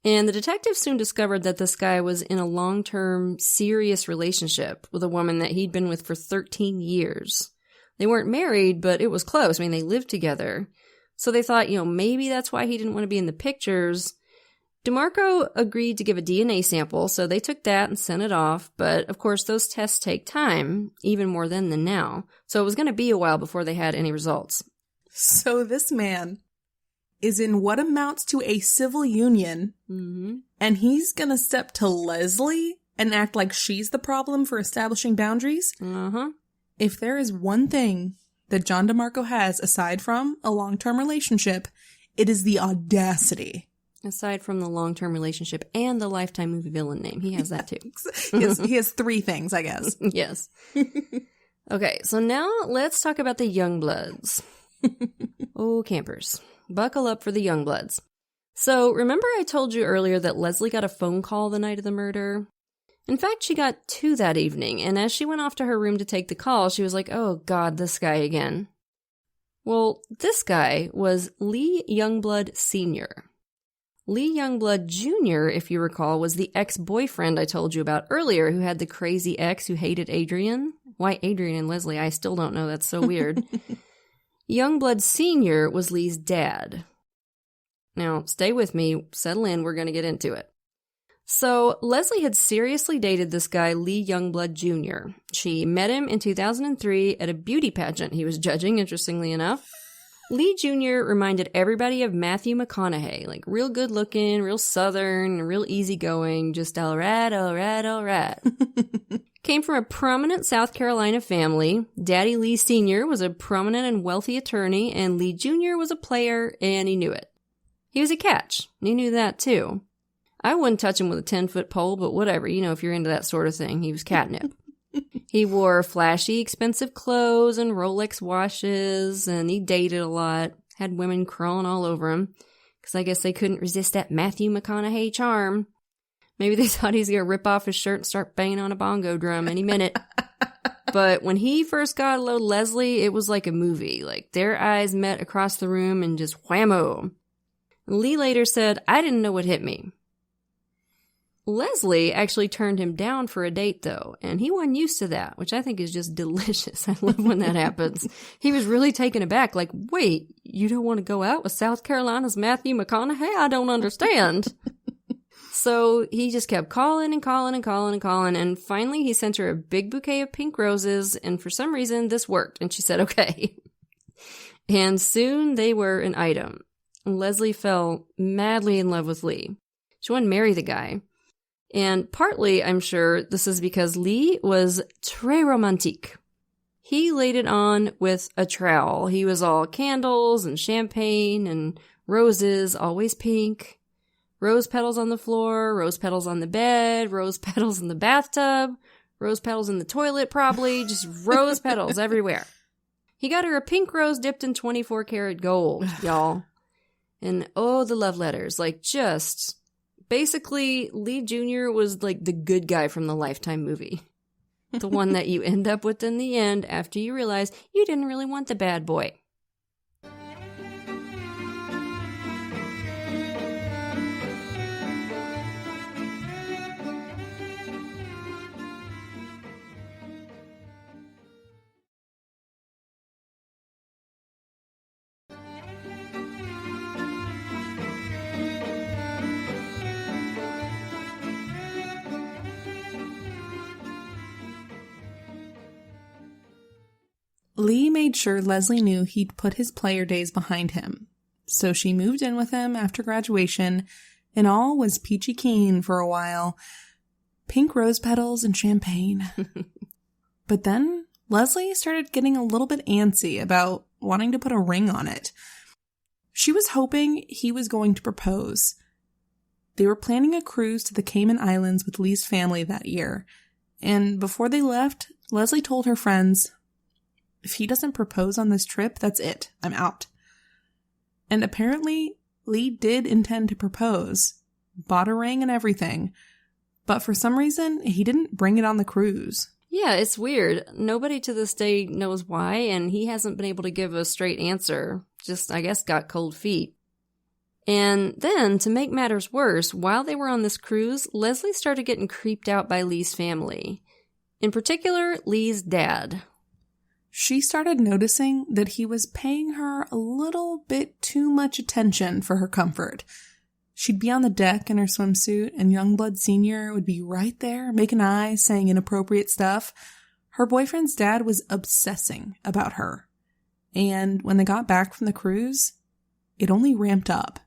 And the detective soon discovered that this guy was in a long-term, serious relationship with a woman that he'd been with for 13 years. They weren't married, but it was close. I mean, they lived together. So they thought, maybe that's why he didn't want to be in the pictures. DeMarco agreed to give a DNA sample, so they took that and sent it off. But, of course, those tests take time, even more then than now. So it was going to be a while before they had any results. So this man is in what amounts to a civil union, and he's going to step to Leslie and act like she's the problem for establishing boundaries? Uh-huh. If there is one thing that John DeMarco has aside from a long-term relationship, it is the audacity. Aside from the long-term relationship and the Lifetime movie villain name. He has that too. he has 3 things, I guess. Yes. Okay, so now let's talk about the Youngbloods. Oh, campers. Buckle up for the Youngbloods. So, remember I told you earlier that Leslie got a phone call the night of the murder? In fact, she got 2 that evening, and as she went off to her room to take the call, she was like, oh God, this guy again. Well, this guy was Lee Youngblood Sr. Lee Youngblood Jr., if you recall, was the ex-boyfriend I told you about earlier who had the crazy ex who hated Adrian. Why Adrian and Leslie, I still don't know. That's so weird. Youngblood Sr. was Lee's dad. Now, stay with me, settle in, we're going to get into it. So, Leslie had seriously dated this guy, Lee Youngblood Jr. She met him in 2003 at a beauty pageant he was judging, interestingly enough. Lee Jr. reminded everybody of Matthew McConaughey, like real good looking, real southern, real easygoing, just all right. Came from a prominent South Carolina family. Daddy Lee Sr. was a prominent and wealthy attorney, and Lee Jr. was a player, and he knew it. He was a catch, and he knew that too. I wouldn't touch him with a 10-foot pole, but whatever, if you're into that sort of thing, he was catnip. He wore flashy, expensive clothes and Rolex watches, and he dated a lot, had women crawling all over him, because I guess they couldn't resist that Matthew McConaughey charm. Maybe they thought he's going to rip off his shirt and start banging on a bongo drum any minute. But when he first got a load of Leslie, it was like a movie. Like, their eyes met across the room and just whammo. Lee later said, I didn't know what hit me. Leslie actually turned him down for a date, though, and he wasn't used to that, which I think is just delicious. I love when that happens. He was really taken aback, like, wait, you don't want to go out with South Carolina's Matthew McConaughey? I don't understand. So he just kept calling and calling and calling and calling, and finally he sent her a big bouquet of pink roses, and for some reason this worked, and she said okay. And soon they were an item. Leslie fell madly in love with Lee. She wanted to marry the guy. And partly, I'm sure, this is because Lee was très romantique. He laid it on with a trowel. He was all candles and champagne and roses, always pink. Rose petals on the floor, rose petals on the bed, rose petals in the bathtub, rose petals in the toilet probably, just rose petals everywhere. He got her a pink rose dipped in 24 karat gold, y'all. And oh, the love letters, like just... Basically, Lee Jr. was like the good guy from the Lifetime movie. The one that you end up with in the end after you realize you didn't really want the bad boy. Lee made sure Leslie knew he'd put his player days behind him, so she moved in with him after graduation, and all was peachy keen for a while. Pink rose petals and champagne. But then Leslie started getting a little bit antsy about wanting to put a ring on it. She was hoping he was going to propose. They were planning a cruise to the Cayman Islands with Lee's family that year, and before they left, Leslie told her friends, "If he doesn't propose on this trip, that's it. I'm out." And apparently, Lee did intend to propose, bought a ring and everything, but for some reason, he didn't bring it on the cruise. Yeah, it's weird. Nobody to this day knows why, and he hasn't been able to give a straight answer. Just, I guess, got cold feet. And then, to make matters worse, while they were on this cruise, Leslie started getting creeped out by Lee's family. In particular, Lee's dad. She started noticing that he was paying her a little bit too much attention for her comfort. She'd be on the deck in her swimsuit, and Youngblood Sr. would be right there, making eyes, saying inappropriate stuff. Her boyfriend's dad was obsessing about her. And when they got back from the cruise, it only ramped up.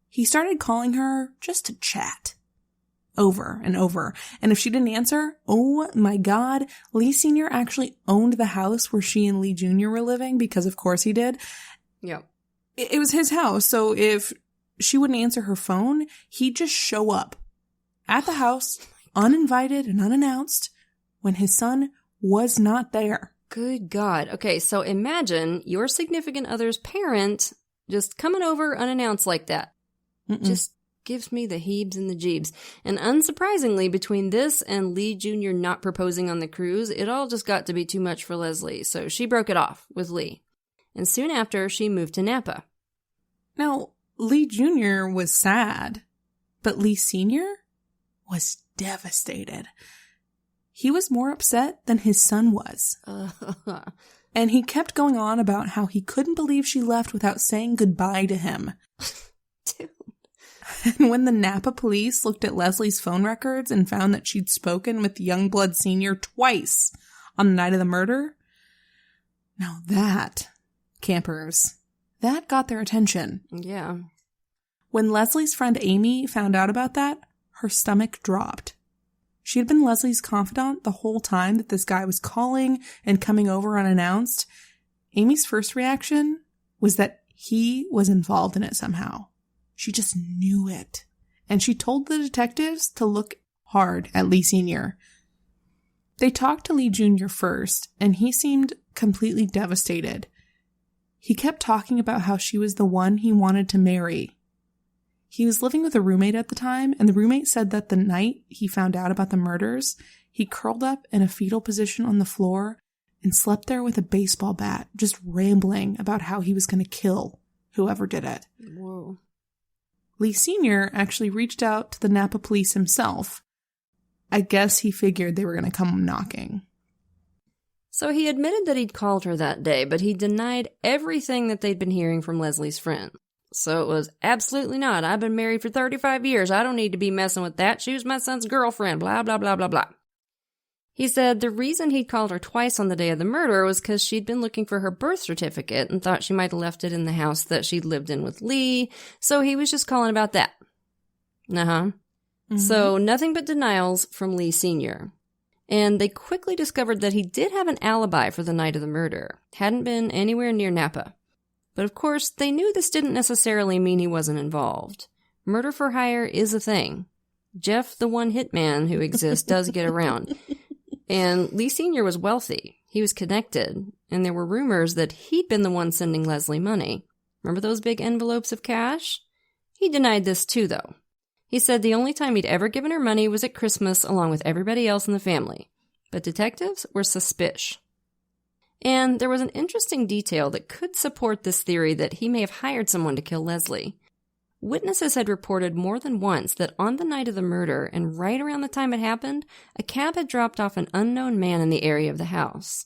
He started calling her just to chat. Over and over. And if she didn't answer, oh my God, Lee Sr. actually owned the house where she and Lee Jr. were living, because of course he did. Yeah. It was his house, so if she wouldn't answer her phone, he'd just show up at the house, uninvited and unannounced, when his son was not there. Good God. Okay, so imagine your significant other's parent just coming over unannounced like that. Just gives me the heebs and the jeebs. And unsurprisingly, between this and Lee Jr. not proposing on the cruise, it all just got to be too much for Leslie, so she broke it off with Lee. And soon after, she moved to Napa. Now, Lee Jr. was sad, but Lee Sr. was devastated. He was more upset than his son was. And he kept going on about how he couldn't believe she left without saying goodbye to him. Dude. And when the Napa police looked at Leslie's phone records and found that she'd spoken with Youngblood Sr. twice on the night of the murder, now that, campers, that got their attention. Yeah. When Leslie's friend Amy found out about that, her stomach dropped. She had been Leslie's confidant the whole time that this guy was calling and coming over unannounced. Amy's first reaction was that he was involved in it somehow. She just knew it. And she told the detectives to look hard at Lee Sr. They talked to Lee Jr. first, and he seemed completely devastated. He kept talking about how she was the one he wanted to marry. He was living with a roommate at the time, and the roommate said that the night he found out about the murders, he curled up in a fetal position on the floor and slept there with a baseball bat, just rambling about how he was going to kill whoever did it. Whoa. Lee Sr. actually reached out to the Napa police himself. I guess he figured they were going to come knocking. So he admitted that he'd called her that day, but he denied everything that they'd been hearing from Leslie's friend. So it was, absolutely not. I've been married for 35 years. I don't need to be messing with that. She was my son's girlfriend, blah, blah, blah, blah, blah. He said the reason he'd called her twice on the day of the murder was because she'd been looking for her birth certificate and thought she might have left it in the house that she'd lived in with Lee, so he was just calling about that. So nothing but denials from Lee Sr. And they quickly discovered that he did have an alibi for the night of the murder. Hadn't been anywhere near Napa. But of course, they knew this didn't necessarily mean he wasn't involved. Murder for hire is a thing. Jeff, the one hitman who exists, does get around. And Lee Sr. was wealthy. He was connected. And there were rumors that he'd been the one sending Leslie money. Remember those big envelopes of cash? He denied this too, though. He said the only time he'd ever given her money was at Christmas along with everybody else in the family. But detectives were suspicious. And there was an interesting detail that could support this theory that he may have hired someone to kill Leslie. Witnesses had reported more than once that on the night of the murder and right around the time it happened, a cab had dropped off an unknown man in the area of the house.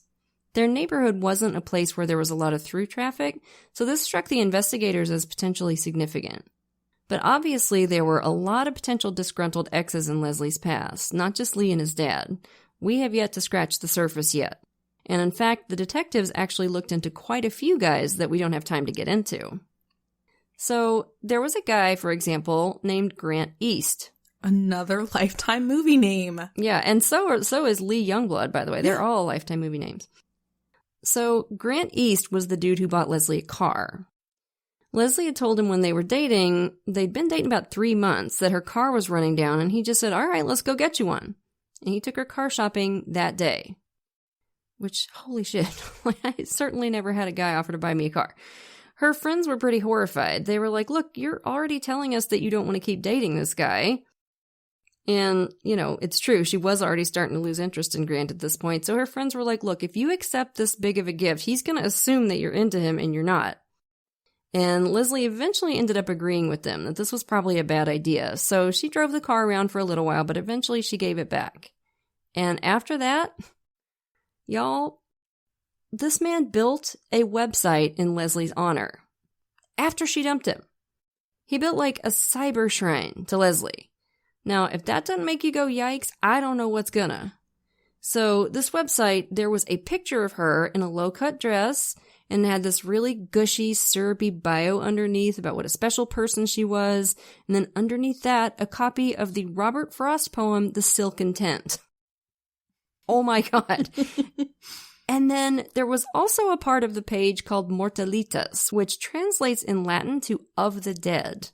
Their neighborhood wasn't a place where there was a lot of through traffic, so this struck the investigators as potentially significant. But obviously there were a lot of potential disgruntled exes in Leslie's past, not just Lee and his dad. We have yet to scratch the surface yet. And in fact, the detectives actually looked into quite a few guys that we don't have time to get into. So there was a guy, for example, named Grant East. Another Lifetime movie name. Yeah, and so is Lee Youngblood, by the way. They're all Lifetime movie names. So Grant East was the dude who bought Leslie a car. Leslie had told him when they were dating, they'd been dating about 3 months, that her car was running down, and he just said, all right, let's go get you one. And he took her car shopping that day. Which, holy shit, I certainly never had a guy offer to buy me a car. Her friends were pretty horrified. They were like, look, you're already telling us that you don't want to keep dating this guy. And, you know, it's true. She was already starting to lose interest in Grant at this point. So her friends were like, look, if you accept this big of a gift, he's going to assume that you're into him and you're not. And Leslie eventually ended up agreeing with them that this was probably a bad idea. So she drove the car around for a little while, but eventually she gave it back. And after that, y'all, this man built a website in Leslie's honor. After she dumped him. He built like a cyber shrine to Leslie. Now, if that doesn't make you go yikes, I don't know what's gonna. So this website, there was a picture of her in a low-cut dress and had this really gushy, syrupy bio underneath about what a special person she was. And then underneath that, a copy of the Robert Frost poem, The Silken Tent. Oh my God. And then there was also a part of the page called Mortalitas, which translates in Latin to of the dead.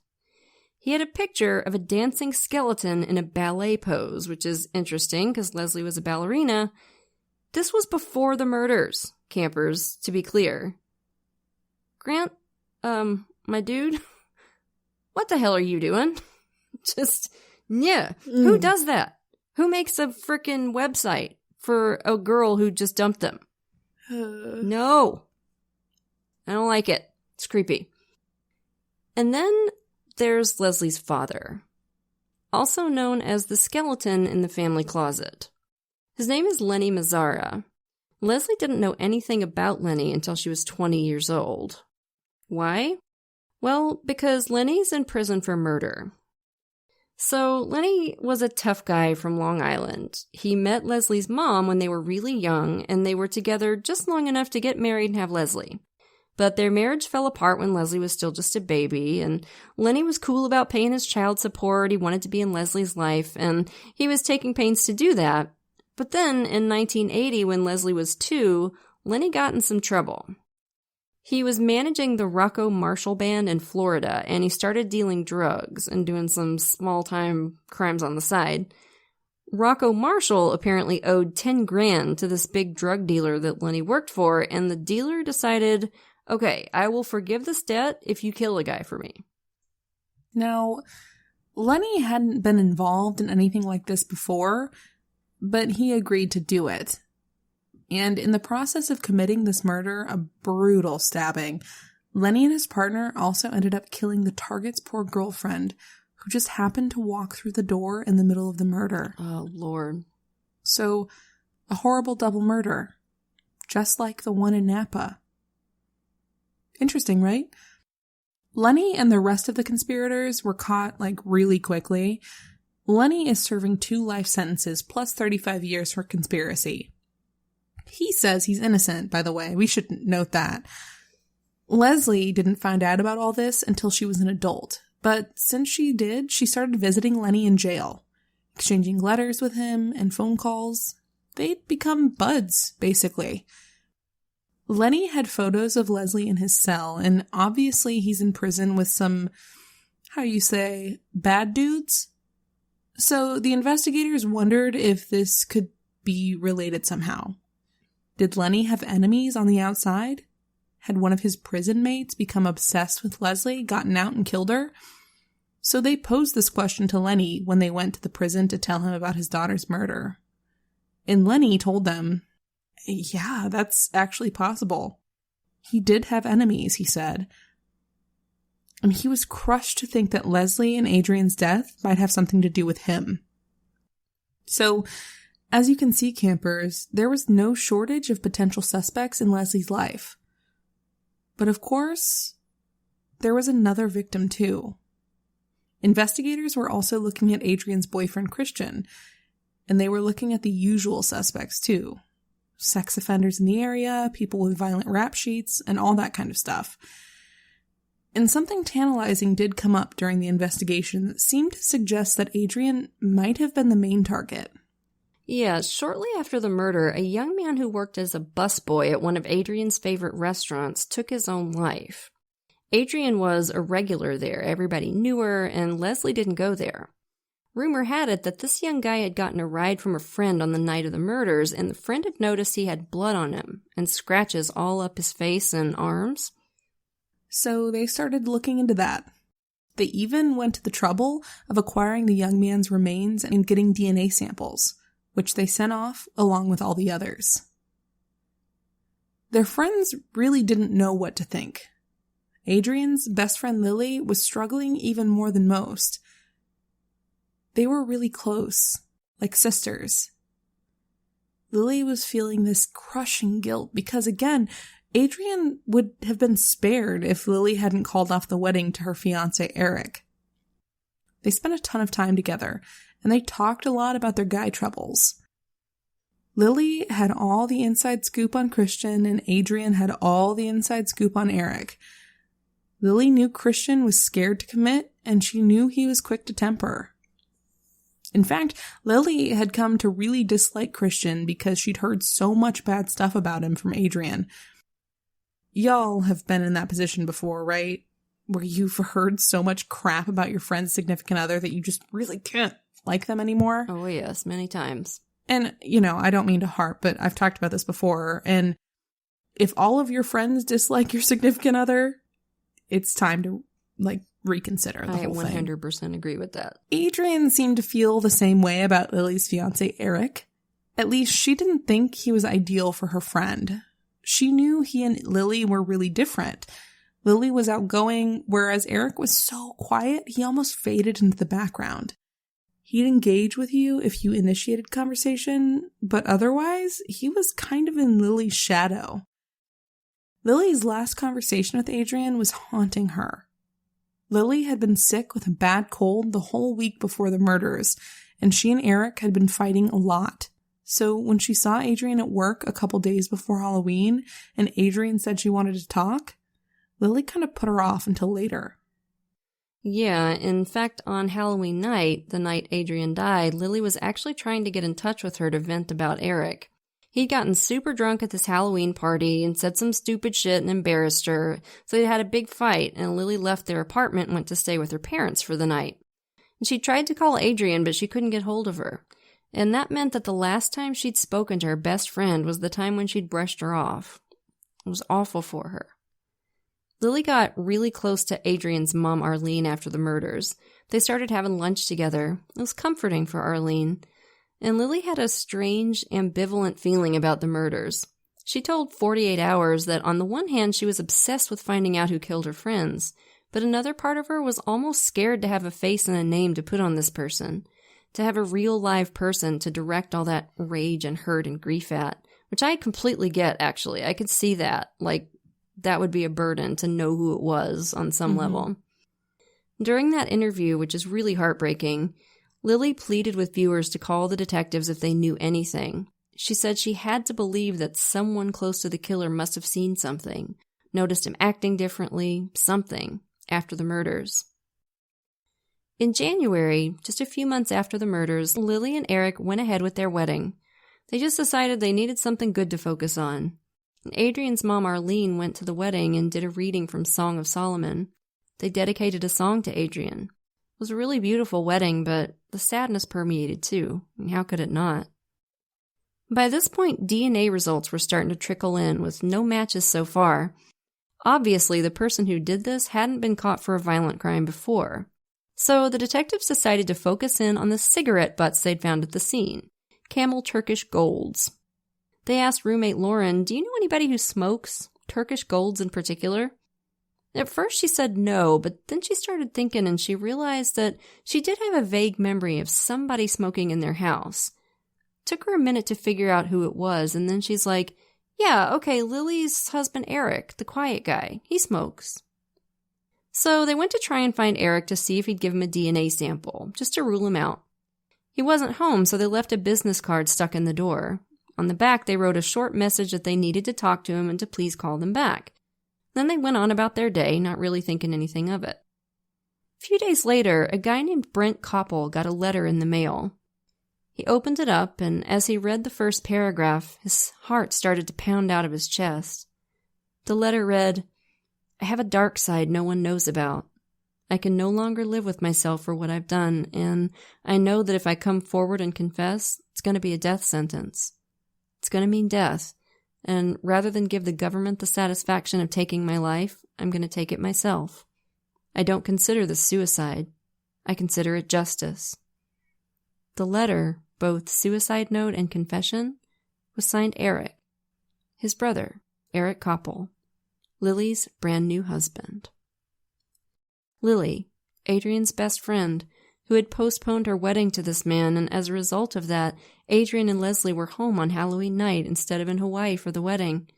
He had a picture of a dancing skeleton in a ballet pose, which is interesting because Leslie was a ballerina. This was before the murders, campers, to be clear. Grant, my dude, what the hell are you doing? Just, yeah, who does that? Who makes a frickin' website for a girl who just dumped them? No. I don't like it. It's creepy. And then there's Leslie's father, also known as the skeleton in the family closet. His name is Lenny Mazzara. Leslie didn't know anything about Lenny until she was 20 years old. Why? Well, because Lenny's in prison for murder. So Lenny was a tough guy from Long Island. He met Leslie's mom when they were really young, and they were together just long enough to get married and have Leslie. But their marriage fell apart when Leslie was still just a baby, and Lenny was cool about paying his child support. He wanted to be in Leslie's life, and he was taking pains to do that. But then, in 1980, when Leslie was 2, Lenny got in some trouble. He was managing the Rocco Marshall Band in Florida, and he started dealing drugs and doing some small-time crimes on the side. Rocco Marshall apparently owed $10,000 to this big drug dealer that Lenny worked for, and the dealer decided, okay, I will forgive this debt if you kill a guy for me. Now, Lenny hadn't been involved in anything like this before, but he agreed to do it. And in the process of committing this murder, a brutal stabbing, Lenny and his partner also ended up killing the target's poor girlfriend, who just happened to walk through the door in the middle of the murder. Oh, Lord. So, a horrible double murder, just like the one in Napa. Interesting, right? Lenny and the rest of the conspirators were caught, really quickly. Lenny is serving 2 life sentences plus 35 years for conspiracy. He says he's innocent, by the way. We should note that. Leslie didn't find out about all this until she was an adult. But since she did, she started visiting Lenny in jail, exchanging letters with him and phone calls. They'd become buds, basically. Lenny had photos of Leslie in his cell, and obviously he's in prison with some, bad dudes? So the investigators wondered if this could be related somehow. Did Lenny have enemies on the outside? Had one of his prison mates become obsessed with Leslie, gotten out and killed her? So they posed this question to Lenny when they went to the prison to tell him about his daughter's murder. And Lenny told them, yeah, that's actually possible. He did have enemies, he said. And he was crushed to think that Leslie and Adrian's death might have something to do with him. So, as you can see, campers, there was no shortage of potential suspects in Leslie's life. But of course, there was another victim too. Investigators were also looking at Adrian's boyfriend, Christian, and they were looking at the usual suspects too. Sex offenders in the area, people with violent rap sheets, and all that kind of stuff. And something tantalizing did come up during the investigation that seemed to suggest that Adrian might have been the main target. Yeah, shortly after the murder, a young man who worked as a busboy at one of Adrian's favorite restaurants took his own life. Adrian was a regular there, everybody knew her, and Leslie didn't go there. Rumor had it that this young guy had gotten a ride from a friend on the night of the murders, and the friend had noticed he had blood on him and scratches all up his face and arms. So they started looking into that. They even went to the trouble of acquiring the young man's remains and getting DNA samples, which they sent off along with all the others. Their friends really didn't know what to think. Adrian's best friend Lily was struggling even more than most. They were really close, like sisters. Lily was feeling this crushing guilt because, again, Adrian would have been spared if Lily hadn't called off the wedding to her fiancé, Eric. They spent a ton of time together, and they talked a lot about their guy troubles. Lily had all the inside scoop on Christian, and Adrian had all the inside scoop on Eric. Lily knew Christian was scared to commit, and she knew he was quick to temper. In fact, Lily had come to really dislike Christian because she'd heard so much bad stuff about him from Adrian. Y'all have been in that position before, right? Where you've heard so much crap about your friend's significant other that you just really can't like them anymore. Oh, yes, many times. And, I don't mean to harp, but I've talked about this before. And if all of your friends dislike your significant other, it's time to, reconsider the whole thing. I 100% agree with that. Adrian seemed to feel the same way about Lily's fiancé, Eric. At least she didn't think he was ideal for her friend. She knew he and Lily were really different. Lily was outgoing, whereas Eric was so quiet, he almost faded into the background. He'd engage with you if you initiated conversation, but otherwise, he was kind of in Lily's shadow. Lily's last conversation with Adrian was haunting her. Lily had been sick with a bad cold the whole week before the murders, and she and Eric had been fighting a lot. So when she saw Adrian at work a couple days before Halloween, and Adrian said she wanted to talk, Lily kind of put her off until later. Yeah, in fact, on Halloween night, the night Adrian died, Lily was actually trying to get in touch with her to vent about Eric. He'd gotten super drunk at this Halloween party and said some stupid shit and embarrassed her, so they had a big fight, and Lily left their apartment and went to stay with her parents for the night. And she tried to call Adrian, but she couldn't get hold of her. And that meant that the last time she'd spoken to her best friend was the time when she'd brushed her off. It was awful for her. Lily got really close to Adrian's mom, Arlene, after the murders. They started having lunch together. It was comforting for Arlene. And Lily had a strange, ambivalent feeling about the murders. She told 48 Hours that on the one hand she was obsessed with finding out who killed her friends, but another part of her was almost scared to have a face and a name to put on this person, to have a real live person to direct all that rage and hurt and grief at, which I completely get, actually. I could see that. that would be a burden to know who it was on some level. During that interview, which is really heartbreaking, Lily pleaded with viewers to call the detectives if they knew anything. She said she had to believe that someone close to the killer must have seen something, noticed him acting differently, something, after the murders. In January, just a few months after the murders, Lily and Eric went ahead with their wedding. They just decided they needed something good to focus on. And Adrian's mom, Arlene, went to the wedding and did a reading from Song of Solomon. They dedicated a song to Adrian. It was a really beautiful wedding, but the sadness permeated too. How could it not? By this point, DNA results were starting to trickle in, with no matches so far. Obviously, the person who did this hadn't been caught for a violent crime before. So the detectives decided to focus in on the cigarette butts they'd found at the scene, Camel Turkish Golds. They asked roommate Lauren, "Do you know anybody who smokes? Turkish Golds in particular?" At first she said no, but then she started thinking and she realized that she did have a vague memory of somebody smoking in their house. Took her a minute to figure out who it was, and then she's like, "Yeah, okay, Lily's husband Eric, the quiet guy, he smokes." So they went to try and find Eric to see if he'd give him a DNA sample, just to rule him out. He wasn't home, so they left a business card stuck in the door. On the back, they wrote a short message that they needed to talk to him and to please call them back. Then they went on about their day, not really thinking anything of it. A few days later, a guy named Brent Koppel got a letter in the mail. He opened it up, and as he read the first paragraph, his heart started to pound out of his chest. The letter read, "I have a dark side no one knows about. I can no longer live with myself for what I've done, and I know that if I come forward and confess, it's going to be a death sentence. It's going to mean death, and rather than give the government the satisfaction of taking my life, I'm going to take it myself. I don't consider this suicide. I consider it justice." The letter, both suicide note and confession, was signed Eric, his brother, Eric Koppel, Lily's brand new husband. Lily, Adrian's best friend, who had postponed her wedding to this man, and as a result of that, Adrian and Leslie were home on Halloween night instead of in Hawaii for the wedding.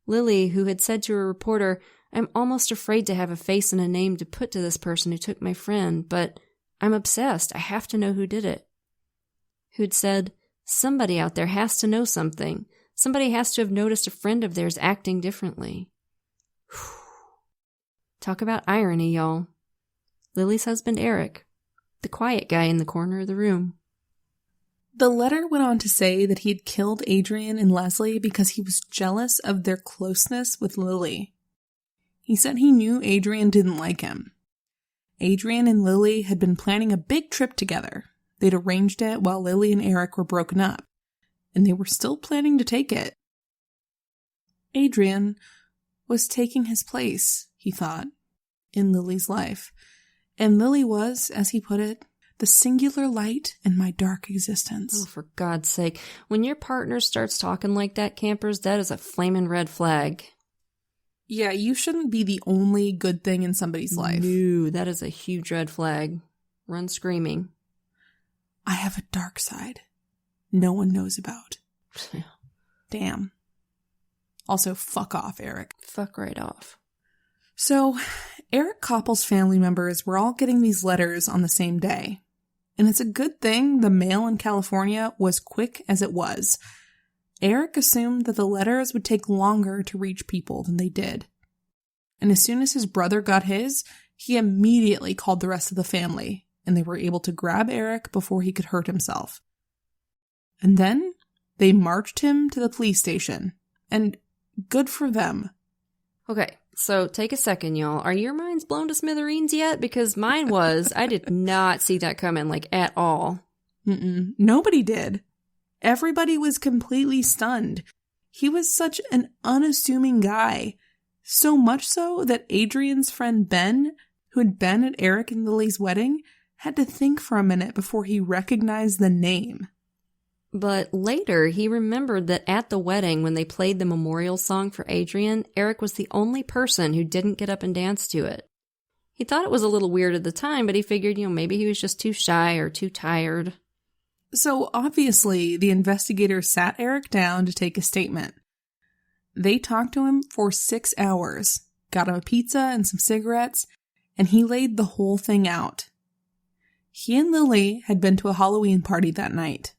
Lily, who had said to a reporter, "I'm almost afraid to have a face and a name to put to this person who took my friend, but I'm obsessed. I have to know who did it." Who'd said, "Somebody out there has to know something. Somebody has to have noticed a friend of theirs acting differently." Whew. Talk about irony, y'all. Lily's husband, Eric, the quiet guy in the corner of the room. The letter went on to say that he had killed Adrian and Leslie because he was jealous of their closeness with Lily. He said he knew Adrian didn't like him. Adrian and Lily had been planning a big trip together. They'd arranged it while Lily and Eric were broken up, and they were still planning to take it. Adrian was taking his place, he thought, in Lily's life, and Lily was, as he put it, the singular light in my dark existence. Oh, for God's sake. When your partner starts talking like that, campers, that is a flaming red flag. Yeah, you shouldn't be the only good thing in somebody's life. No, that is a huge red flag. Run screaming. I have a dark side no one knows about. Damn. Also, fuck off, Eric. Fuck right off. So, Eric Koppel's family members were all getting these letters on the same day. And it's a good thing the mail in California was quick as it was. Eric assumed that the letters would take longer to reach people than they did. And as soon as his brother got his, he immediately called the rest of the family, and they were able to grab Eric before he could hurt himself. And then they marched him to the police station. And good for them. Okay, so take a second, y'all. Are your minds blown to smithereens yet? Because mine was. I did not see that coming, at all. Nobody did. Everybody was completely stunned. He was such an unassuming guy. So much so that Adrian's friend Ben, who had been at Eric and Lily's wedding, had to think for a minute before he recognized the name. But later, he remembered that at the wedding, when they played the memorial song for Adrian, Eric was the only person who didn't get up and dance to it. He thought it was a little weird at the time, but he figured, maybe he was just too shy or too tired. So obviously, the investigators sat Eric down to take a statement. They talked to him for 6 hours, got him a pizza and some cigarettes, and he laid the whole thing out. He and Lily had been to a Halloween party that night.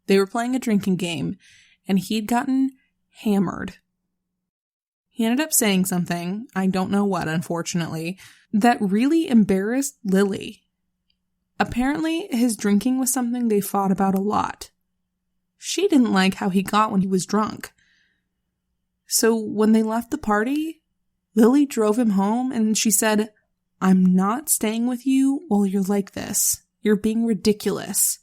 They were playing a drinking game, and he'd gotten hammered. He ended up saying something, I don't know what, unfortunately, that really embarrassed Lily. Apparently, his drinking was something they fought about a lot. She didn't like how he got when he was drunk. So when they left the party, Lily drove him home and she said, I'm not staying with you while you're like this. You're being ridiculous.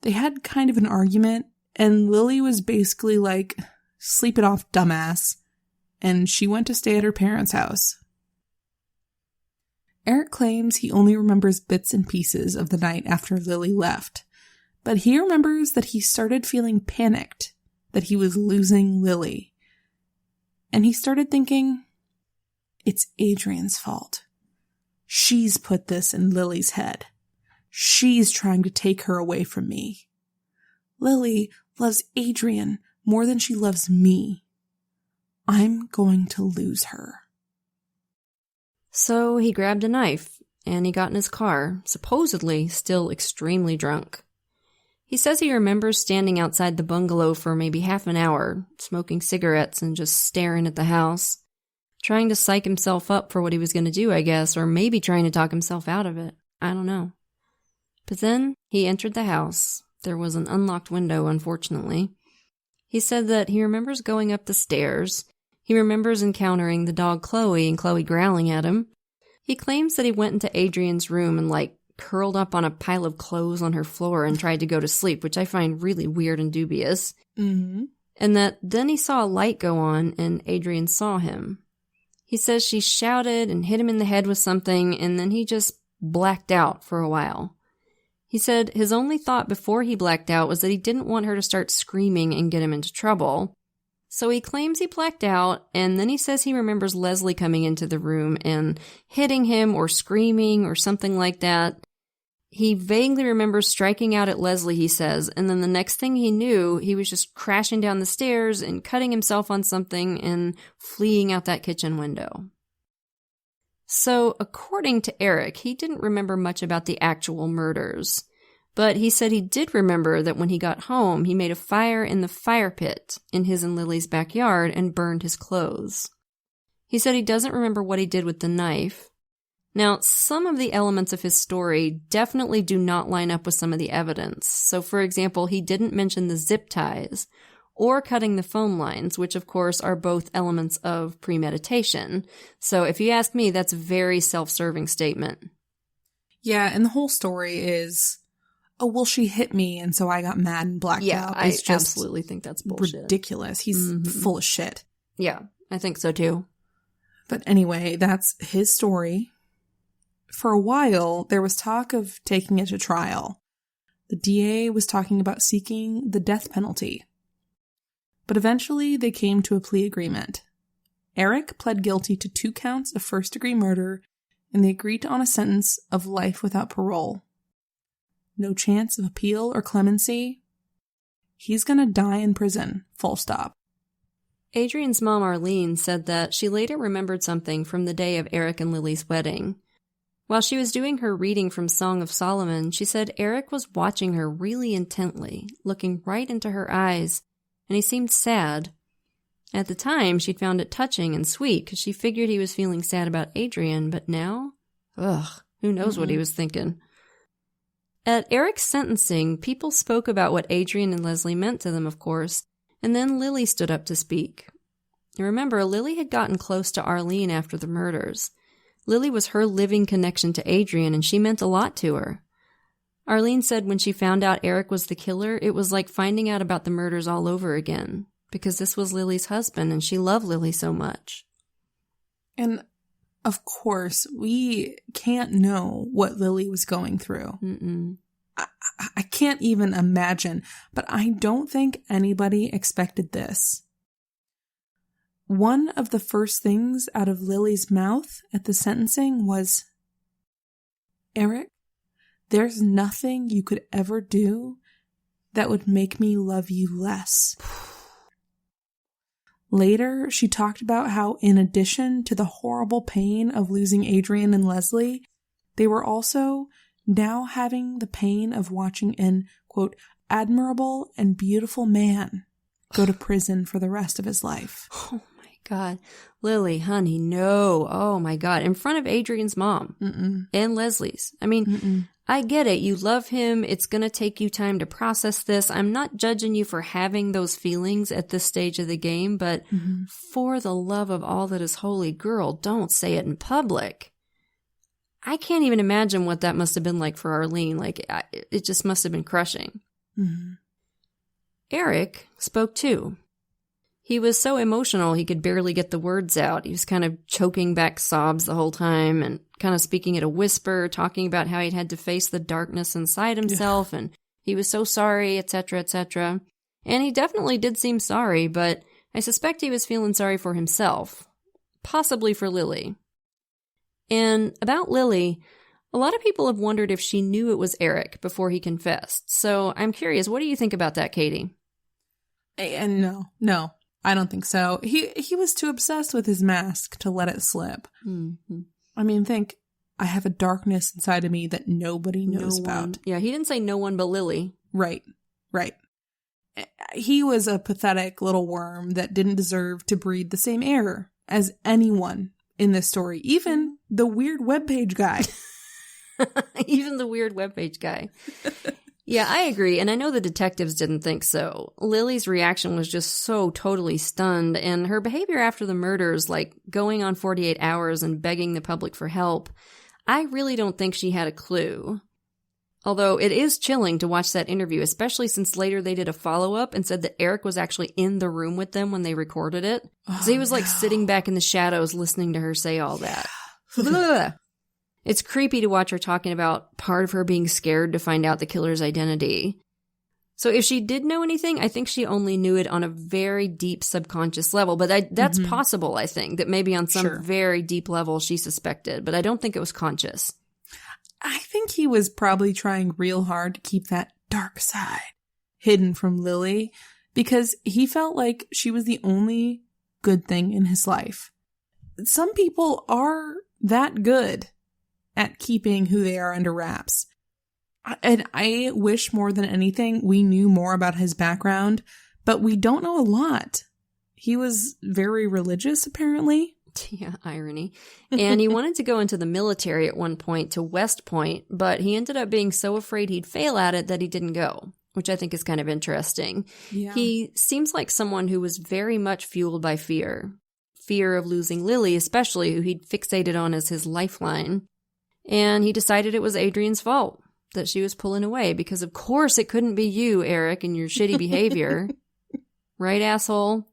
They had kind of an argument, and Lily was basically like, sleep it off, dumbass. And she went to stay at her parents' house. Eric claims he only remembers bits and pieces of the night after Lily left, but he remembers that he started feeling panicked, that he was losing Lily. And he started thinking, it's Adrian's fault. She's put this in Lily's head. She's trying to take her away from me. Lily loves Adrian more than she loves me. I'm going to lose her. So he grabbed a knife, and he got in his car, supposedly still extremely drunk. He says he remembers standing outside the bungalow for maybe half an hour, smoking cigarettes and just staring at the house, trying to psych himself up for what he was going to do, I guess, or maybe trying to talk himself out of it. I don't know. But then he entered the house. There was an unlocked window, unfortunately. He said that he remembers going up the stairs. He remembers encountering the dog Chloe and Chloe growling at him. He claims that he went into Adrian's room and curled up on a pile of clothes on her floor and tried to go to sleep, which I find really weird and dubious. Mm-hmm. And that then he saw a light go on and Adrian saw him. He says she shouted and hit him in the head with something, and then he just blacked out for a while. He said his only thought before he blacked out was that he didn't want her to start screaming and get him into trouble. So he claims he blacked out, and then he says he remembers Leslie coming into the room and hitting him or screaming or something like that. He vaguely remembers striking out at Leslie, he says, and then the next thing he knew, he was just crashing down the stairs and cutting himself on something and fleeing out that kitchen window. So, according to Eric, he didn't remember much about the actual murders, but he said he did remember that when he got home, he made a fire in the fire pit in his and Lily's backyard and burned his clothes. He said he doesn't remember what he did with the knife. Now, some of the elements of his story definitely do not line up with some of the evidence. So, for example, he didn't mention the zip ties or cutting the phone lines, which of course are both elements of premeditation. So if you ask me, that's a very self-serving statement. Yeah, and the whole story is, oh, well, she hit me, and so I got mad and blacked out. I absolutely think that's bullshit. Ridiculous. He's full of shit. Yeah, I think so too. But anyway, that's his story. For a while, there was talk of taking it to trial. The DA was talking about seeking the death penalty. But eventually, they came to a plea agreement. Eric pled guilty to 2 counts of first-degree murder, and they agreed on a sentence of life without parole. No chance of appeal or clemency. He's gonna die in prison, full stop. Adrian's mom, Arlene, said that she later remembered something from the day of Eric and Lily's wedding. While she was doing her reading from Song of Solomon, she said Eric was watching her really intently, looking right into her eyes, and he seemed sad. At the time, she'd found it touching and sweet because she figured he was feeling sad about Adrian, but now? Who knows what he was thinking. At Eric's sentencing, people spoke about what Adrian and Leslie meant to them, of course, and then Lily stood up to speak. Remember, Lily had gotten close to Arlene after the murders. Lily was her living connection to Adrian, and she meant a lot to her. Arlene said when she found out Eric was the killer, it was like finding out about the murders all over again, because this was Lily's husband, and she loved Lily so much. And, of course, we can't know what Lily was going through. I can't even imagine, but I don't think anybody expected this. One of the first things out of Lily's mouth at the sentencing was, Eric, there's nothing you could ever do that would make me love you less. Later, she talked about how in addition to the horrible pain of losing Adrian and Leslie, they were also now having the pain of watching an, quote, admirable and beautiful man go to prison for the rest of his life. Oh my God. Lily, honey, no. Oh my God. In front of Adrian's mom and Leslie's. I mean, I get it. You love him. It's going to take you time to process this. I'm not judging you for having those feelings at this stage of the game, but for the love of all that is holy, girl, don't say it in public. I can't even imagine what that must have been like for Arlene. Like, it just must have been crushing. Eric spoke too. He was so emotional he could barely get the words out. He was kind of choking back sobs the whole time and kind of speaking at a whisper, talking about how he'd had to face the darkness inside himself and he was so sorry, etc., etc. And he definitely did seem sorry, but I suspect he was feeling sorry for himself, possibly for Lily. And about Lily, a lot of people have wondered if she knew it was Eric before he confessed. So I'm curious, what do you think about that, Katie? And no, I don't think so. He was too obsessed with his mask to let it slip. I mean, I have a darkness inside of me that nobody knows about. Yeah, he didn't say no one but Lily. Right. He was a pathetic little worm that didn't deserve to breathe the same air as anyone in this story, even the weird webpage guy. Even the weird webpage guy. Yeah, I agree, and I know the detectives didn't think so. Lily's reaction was just so totally stunned, and her behavior after the murders, like going on 48 hours and begging the public for help, I really don't think she had a clue. Although it is chilling to watch that interview, especially since later they did a follow-up and said that Eric was actually in the room with them when they recorded it. So he was like sitting back in the shadows listening to her say all that. It's creepy to watch her talking about part of her being scared to find out the killer's identity. So if she did know anything, I think she only knew it on a very deep subconscious level. But that's possible, I think, that maybe on some very deep level she suspected. But I don't think it was conscious. I think he was probably trying real hard to keep that dark side hidden from Lily because he felt like she was the only good thing in his life. Some people are that good at keeping who they are under wraps. And I wish more than anything we knew more about his background, but we don't know a lot. He was very religious, apparently. Yeah, irony. And he wanted to go into the military at one point to West Point, but he ended up being so afraid he'd fail at it that he didn't go, which I think is kind of interesting. Yeah. He seems like someone who was very much fueled by fear. Fear of losing Lily, especially, who he'd fixated on as his lifeline. And he decided it was Adrian's fault, that she was pulling away, because of course it couldn't be you, Eric, and your shitty behavior. Right, asshole?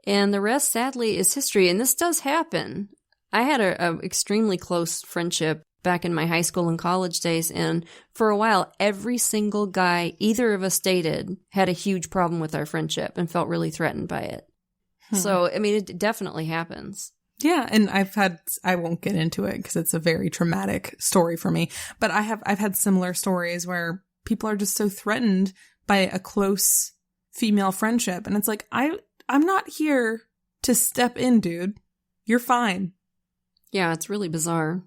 And the rest, sadly, is history, and this does happen. I had a extremely close friendship back in my high school and college days, and for a while, every single guy either of us dated had a huge problem with our friendship and felt really threatened by it. So, I mean, it definitely happens. Yeah, and I won't get into it because it's a very traumatic story for me, but I've had similar stories where people are just so threatened by a close female friendship, and it's like, I'm not here to step in, dude. You're fine. Yeah, it's really bizarre.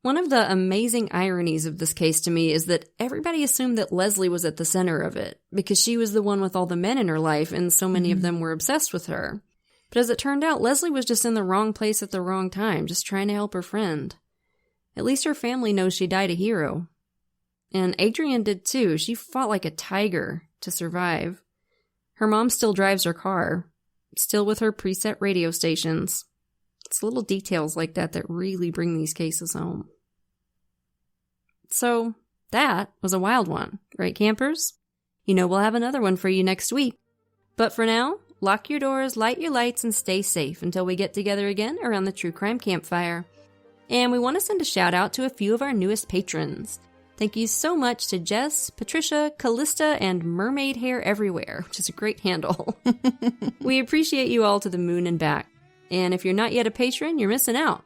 One of the amazing ironies of this case to me is that everybody assumed that Leslie was at the center of it because she was the one with all the men in her life and so many of them were obsessed with her. But as it turned out, Leslie was just in the wrong place at the wrong time, just trying to help her friend. At least her family knows she died a hero. And Adrian did too. She fought like a tiger to survive. Her mom still drives her car, still with her preset radio stations. It's little details like that that really bring these cases home. So, that was a wild one, right, campers? You know we'll have another one for you next week. But for now, lock your doors, light your lights, and stay safe until we get together again around the True Crime Campfire. And we want to send a shout out to a few of our newest patrons. Thank you so much to Jess, Patricia, Callista, and Mermaid Hair Everywhere, which is a great handle. We appreciate you all to the moon and back. And if you're not yet a patron, you're missing out.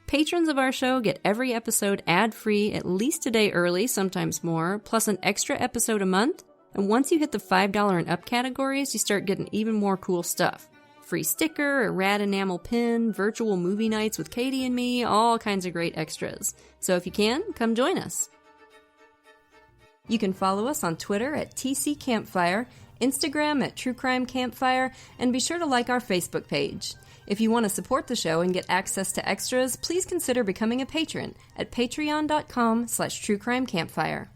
Patrons of our show get every episode ad-free at least a day early, sometimes more, plus an extra episode a month. And once you hit the $5 and up categories, you start getting even more cool stuff. free sticker, a rad enamel pin, virtual movie nights with Katie and me, all kinds of great extras. So if you can, come join us. You can follow us on Twitter at TC Campfire, Instagram at True Crime Campfire, and be sure to like our Facebook page. If you want to support the show and get access to extras, please consider becoming a patron at patreon.com/truecrimecampfire.